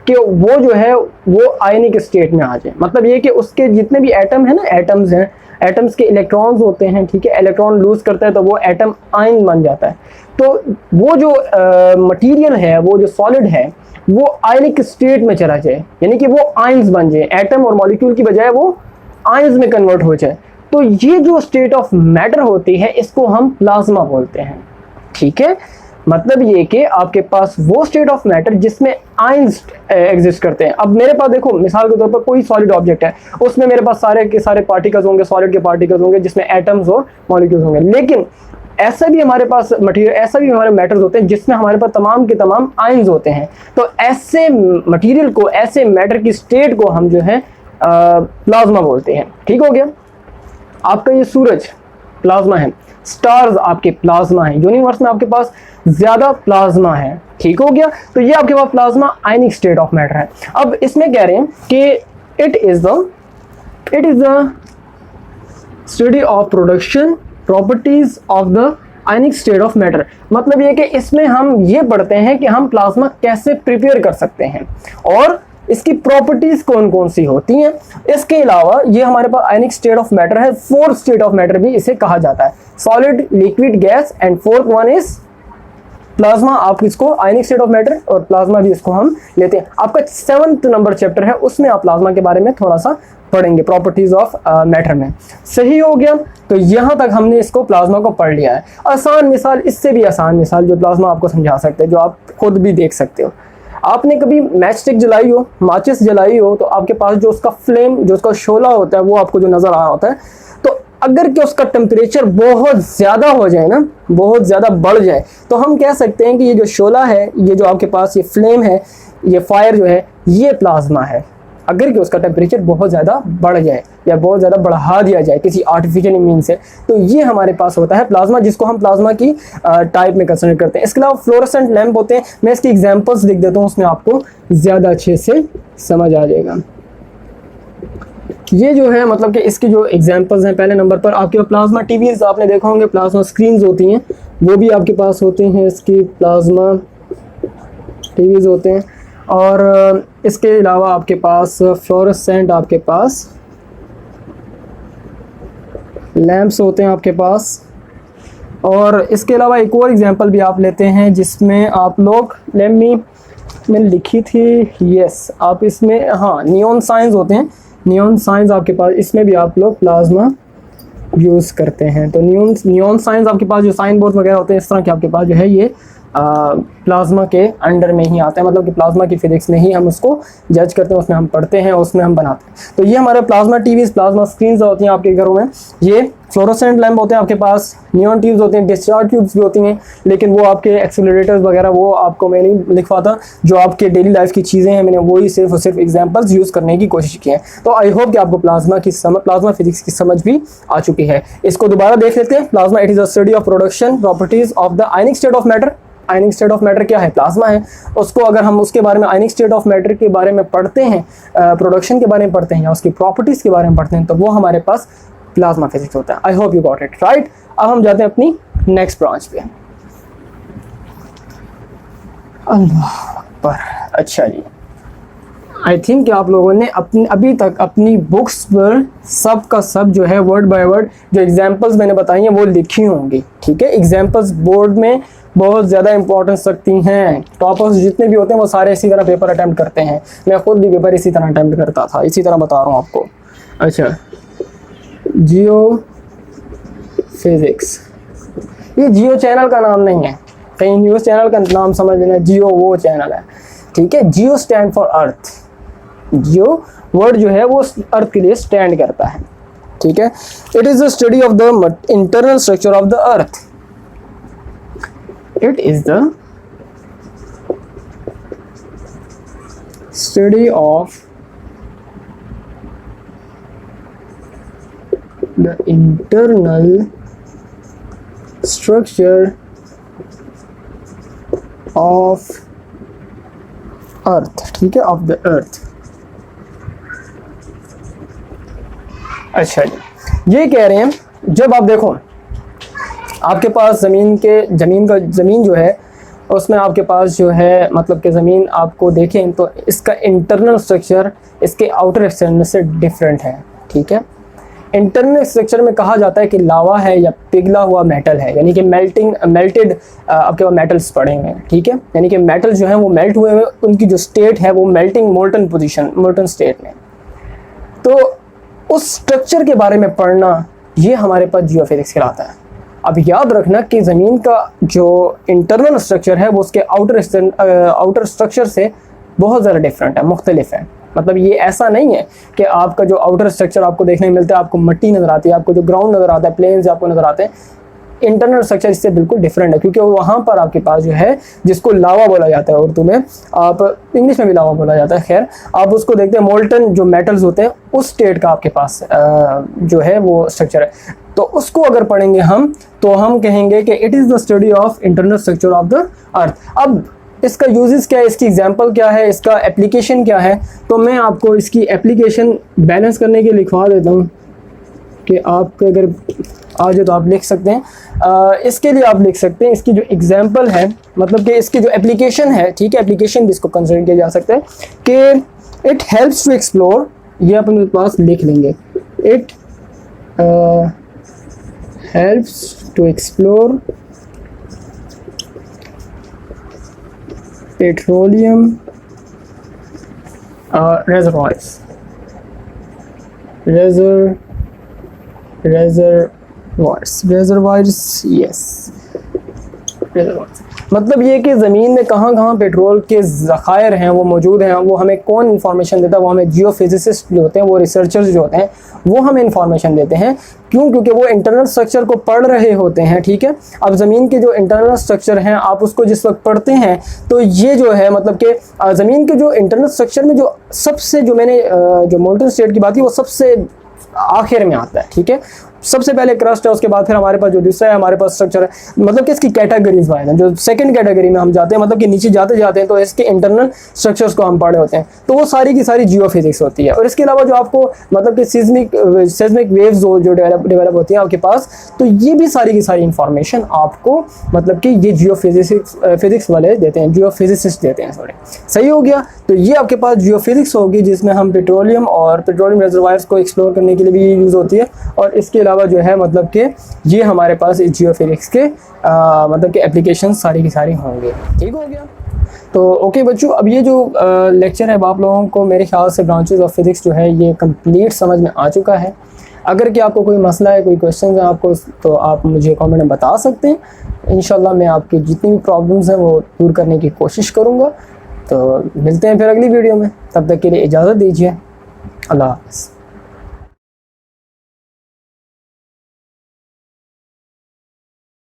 S1: कि वो जो है वो आयनिक स्टेट में आ जाए। मतलब ये कि उसके जितने भी एटम है ना, एटम्स हैं, एटम्स के इलेक्ट्रॉन्स होते हैं। ठीक है, इलेक्ट्रॉन लूज करता है तो वो एटम आयन बन जाता है। तो वो जो मटेरियल है, वो जो सॉलिड है, वो आयनिक स्टेट में चला जाए, यानी कि वो आयन्स बन जाए, एटम और मॉलिक्यूल की बजाय वो आयन्स में कन्वर्ट हो जाए। तो ये जो स्टेट ऑफ मैटर होती है, इसको हम प्लाज्मा बोलते हैं। ठीक है, मतलब ये कि आपके पास वो स्टेट ऑफ मैटर जिसमें आयंस एग्जिस्ट करते हैं। अब मेरे पास देखो, मिसाल के तौर पर कोई सॉलिड ऑब्जेक्ट है, उसमें मेरे पास सारे के सारे पार्टिकल्स होंगे, सॉलिड के पार्टिकल्स होंगे जिसमें एटम्स और मॉलिक्यूल्स होंगे। लेकिन ऐसा भी हमारे पास मटेरियल, ऐसा भी हमारे मैटर्स होते हैं जिसमें हमारे पास तमाम के तमाम आयंस होते हैं। तो ऐसे मटेरियल को, ऐसे मैटर की स्टेट को हम जो है प्लाज्मा बोलते हैं। ठीक हो गया। आपका ये सूरज प्लाज्मा है, स्टार्स आपके प्लाज्मा है, यूनिवर्स में आपके पास ज्यादा प्लाज्मा है। ठीक हो गया। तो ये आपके पास plasma ionic state of matter है। अब इसमें कह रहे हैं कि it is the study of production properties of the ionic state of matter. मतलब ये कि इसमें हम ये पढ़ते हैं कि हम प्लाज्मा कैसे प्रिपेयर कर सकते हैं और इसकी प्रॉपर्टीज कौन कौन सी होती हैं। इसके अलावा ये हमारे पास आयनिक स्टेट ऑफ मैटर है, फोर्थ स्टेट ऑफ मैटर भी इसे कहा जाता है, solid, liquid, gas and fourth one is plasma. आप इसको आयनिक स्टेट ऑफ मैटर और प्लाज्मा भी इसको हम लेते हैं। आपका 7th नंबर चैप्टर है, उसमें आप प्लाज्मा के बारे में थोड़ा सा पढ़ेंगे, प्रॉपर्टीज ऑफ मैटर में। सही हो गया। तो यहां तक हमने इसको प्लाज्मा को पढ़ लिया है। आसान मिसाल, इससे भी आसान मिसाल जो प्लाज्मा आपको समझा सकते हैं, जो आप खुद भी देख सकते हो। आपने कभी मैच स्टिक जलाई हो, माचिस जलाई हो, तो आपके पास जो उसका फ्लेम, जो उसका शोला होता है, वो आपको जो नजर आ रहा होता है। तो अगर कि उसका टेम्परेचर बहुत ज़्यादा हो जाए ना, बहुत ज़्यादा बढ़ जाए, तो हम कह सकते हैं कि ये जो शोला है, ये जो आपके पास ये फ्लेम है, ये फायर जो है, ये प्लाज्मा है। अगर कि उसका टेम्परेचर बहुत ज़्यादा बढ़ जाए या बहुत ज़्यादा बढ़ा दिया जाए किसी आर्टिफिशियल मीन से, तो ये हमारे पास होता है प्लाज्मा, जिसको हम प्लाज्मा की टाइप में कंसिडर करते हैं। इसके अलावा फ्लोरेसेंट लैंप होते हैं, मैं इसकी एग्जांपल्स लिख देता हूँ, उसमें आपको ज़्यादा अच्छे से समझ आ जाएगा। ये जो है मतलब कि इसकी जो एग्जांपल्स हैं, पहले नंबर पर आपके प्लाज्मा टीवीज आपने देखा होंगे, प्लाज्मा स्क्रीन्स होती हैं, वो भी आपके पास होते हैं, इसकी प्लाज्मा टीवीज होते हैं। और इसके अलावा आपके पास फ्लोरेसेंट, आपके पास लैंप्स होते हैं आपके पास। और इसके अलावा एक और एग्जांपल भी आप लेते हैं जिसमें आप लोग, मैंने लिखी थी, यस, आप इसमें, हाँ, नियॉन साइंस होते हैं, नियॉन साइंस आपके पास, इसमें भी आप लोग प्लाज्मा यूज़ करते हैं। तो नियॉन साइंस आपके पास जो साइन बोर्ड वगैरह होते हैं इस तरह के आपके पास जो है ये प्लाज्मा के अंडर में ही आता है, मतलब कि प्लाज्मा की फिजिक्स में ही हम उसको जज करते हैं, उसमें हम पढ़ते हैं, उसमें हम बनाते हैं। तो ये हमारे प्लाज्मा टीवीज, प्लाज्मा स्क्रीन्स होती हैं आपके घरों में। ये फ्लोरोसेंट लैम्प होते हैं आपके पास, नियॉन ट्यूब्स होती हैं, डिस्चार्ज ट्यूब्स भी होती हैं, लेकिन वो आपके एक्सेलरेटर्स वगैरह वो आपको मैं नहीं लिखवाता। जो आपके डेली लाइफ की चीज़ें हैं मैंने वही सिर्फ और सिर्फ एग्जाम्पल्स यूज़ करने की कोशिश की है। तो आई होप कि आपको प्लाज्मा फिजिक्स की समझ भी आ चुकी है। इसको दोबारा देख लेते हैं। Plasma it is a study of production properties of the ionic state of matter. Ionic state of matter क्या है? प्लाज्मा है। उसको अगर हम उसके बारे में आयनिक स्टेट ऑफ मैटर के बारे में पढ़ते हैं, प्रोडक्शन के बारे में पढ़ते हैं या उसकी प्रॉपर्टीज के बारे में पढ़ते हैं, तो वो हमारे पास प्लाज्मा फिजिक्स होता है। I hope you got it right. अब हम जाते हैं अपनी नेक्स्ट ब्रांच पे। अल्लाह अकबर। अच्छा जी, आई थिंक कि आप लोगों ने अभी तक अपनी बुक्स पर सब का सब जो है वर्ड बाय वर्ड जो एग्जांपल्स मैंने बताई हैं वो लिखी होंगी। ठीक है, एग्जांपल्स बोर्ड में बहुत ज़्यादा इंपॉर्टेंस रखती हैं। टॉपर्स जितने भी होते हैं वो सारे इसी तरह पेपर अटैम्प्ट करते हैं। मैं खुद भी पेपर इसी तरह अटैम्प्ट करता था, इसी तरह बता रहा हूँ आपको। अच्छा, जियो फिजिक्स, ये जियो चैनल का नाम नहीं है, कहीं न्यूज़ चैनल का नाम समझ लेना, जियो वो चैनल है। ठीक है, geo stand for earth. Geo word जो है वो अर्थ के लिए स्टैंड करता है। ठीक है, it is the study of the internal structure of the earth. It is the study of the internal structure of earth। ठीक है, of the earth। अच्छा जी, ये कह रहे हैं जब आप देखो आपके पास ज़मीन जो है उसमें आपके पास जो है मतलब कि ज़मीन आपको देखें तो इसका इंटरनल स्ट्रक्चर इसके आउटर एक्सटेंड से डिफरेंट है। ठीक है, इंटरनल स्ट्रक्चर में कहा जाता है कि लावा है या पिघला हुआ मेटल है, यानी कि मेल्टेड आपके पास मेटल्स पड़े हुए हैं। ठीक है, यानी कि मेटल जो है वो मेल्ट हुए हुए, उनकी जो स्टेट है वो मोल्टन स्टेट में। तो उस स्ट्रक्चर के बारे में पढ़ना ये हमारे पास जियोफिजिक्स कहलाता है। अब याद रखना कि ज़मीन का जो इंटरनल स्ट्रक्चर है वो उसके आउटर स्ट्रक्चर से बहुत ज़्यादा डिफरेंट है, मुख्तलिफ है। मतलब ये ऐसा नहीं है कि आपका जो आउटर स्ट्रक्चर आपको देखने में मिलता है, आपको मिट्टी नज़र आती है, आपको जो ग्राउंड नज़र आता है, प्लेन्स आपको नज़र आते हैं, इंटरनल स्ट्रक्चर इससे बिल्कुल डिफरेंट है। क्योंकि वहाँ पर आपके पास जो है जिसको लावा बोला जाता है उर्दू में, आप इंग्लिश में भी लावा बोला जाता है, खैर आप उसको देखते हैं मोल्टन जो मेटल्स होते हैं उस स्टेट का आपके पास जो है वो स्ट्रक्चर है। तो उसको अगर पढ़ेंगे हम तो हम कहेंगे कि it is the study of internal structure of the earth. अब इसका यूजेस क्या है, इसकी एग्जांपल क्या है, इसका एप्लीकेशन क्या है, तो मैं आपको इसकी एप्लीकेशन बैलेंस करने के लिए लिखवा देता हूँ कि आपको अगर आ जाए तो आप लिख सकते हैं। इसके लिए आप लिख सकते हैं इसकी जो एग्जांपल है, मतलब कि इसकी जो एप्लीकेशन है, ठीक है, एप्लीकेशन भी इसको कंसिडर किया जा सकता है कि इट हेल्प्स टू एक्सप्लोर, ये अपने पास लिख लेंगे, it helps to explore petroleum reservoirs, yes, reservoirs। मतलब ये कि ज़मीन में कहाँ कहाँ पेट्रोल के ज़खायर हैं वो मौजूद हैं, वो हमें कौन इन्फॉर्मेशन देता है? वो हमें जियोफिजिसिस्ट जो होते हैं, वो रिसर्चर्स जो होते हैं, वो हमें इन्फॉर्मेशन देते हैं। क्यों? क्योंकि वो इंटरनल स्ट्रक्चर को पढ़ रहे होते हैं। ठीक है, अब ज़मीन के जो इंटरनल स्ट्रक्चर हैं आप उसको जिस वक्त पढ़ते हैं तो ये जो है मतलब कि ज़मीन के जो इंटरनल स्ट्रक्चर में जो सबसे जो मैंने जो मोल्टन स्टेट की बात की वो सबसे आखिर में आता है। ठीक है, सबसे पहले क्रस्ट है, उसके बाद फिर हमारे पास जो दूसरा है हमारे पास स्ट्रक्चर है, मतलब कि इसकी कैटेगरीज वाइज हैं। जो सेकंड कैटेगरी में हम जाते हैं, मतलब कि नीचे जाते जाते हैं तो इसके इंटरनल स्ट्रक्चर्स को हम पढ़े होते हैं, तो वो सारी की सारी जियोफिजिक्स होती है। और इसके अलावा जो आपको मतलब कि सिस्मिक वेव्स जो डेवलप होती हैं आपके पास, तो ये भी सारी की सारी इंफॉर्मेशन आपको मतलब कि ये फिजिक्स वाले देते हैं, जियोफिजिसिस्ट देते हैं। सही हो गया। तो ये आपके पास जियोफिजिक्स होगी जिसमें हम पेट्रोलियम रिजर्वायर्स को एक्सप्लोर करने के लिए भी यूज़ होती है। और इसके अलावा जो है मतलब कि ये हमारे पास जियोफिजिक्स के मतलब कि एप्लीकेशन सारी की सारी होंगे। ठीक हो गया। तो ओके बच्चों, अब ये जो लेक्चर है अब आप लोगों को मेरे ख्याल से ब्रांचेस ऑफ फिजिक्स जो है ये कंप्लीट समझ में आ चुका है। अगर कि आपको कोई मसला है, कोई क्वेश्चन है आपको, तो आप मुझे कमेंट में बता सकते हैं। इंशाल्लाह मैं आपकी जितनी भी प्रॉब्लम्स हैं वो दूर करने की कोशिश करूँगा। तो मिलते हैं फिर अगली वीडियो में, तब तक के लिए इजाज़त दीजिए। अल्लाह हाफ़िज़।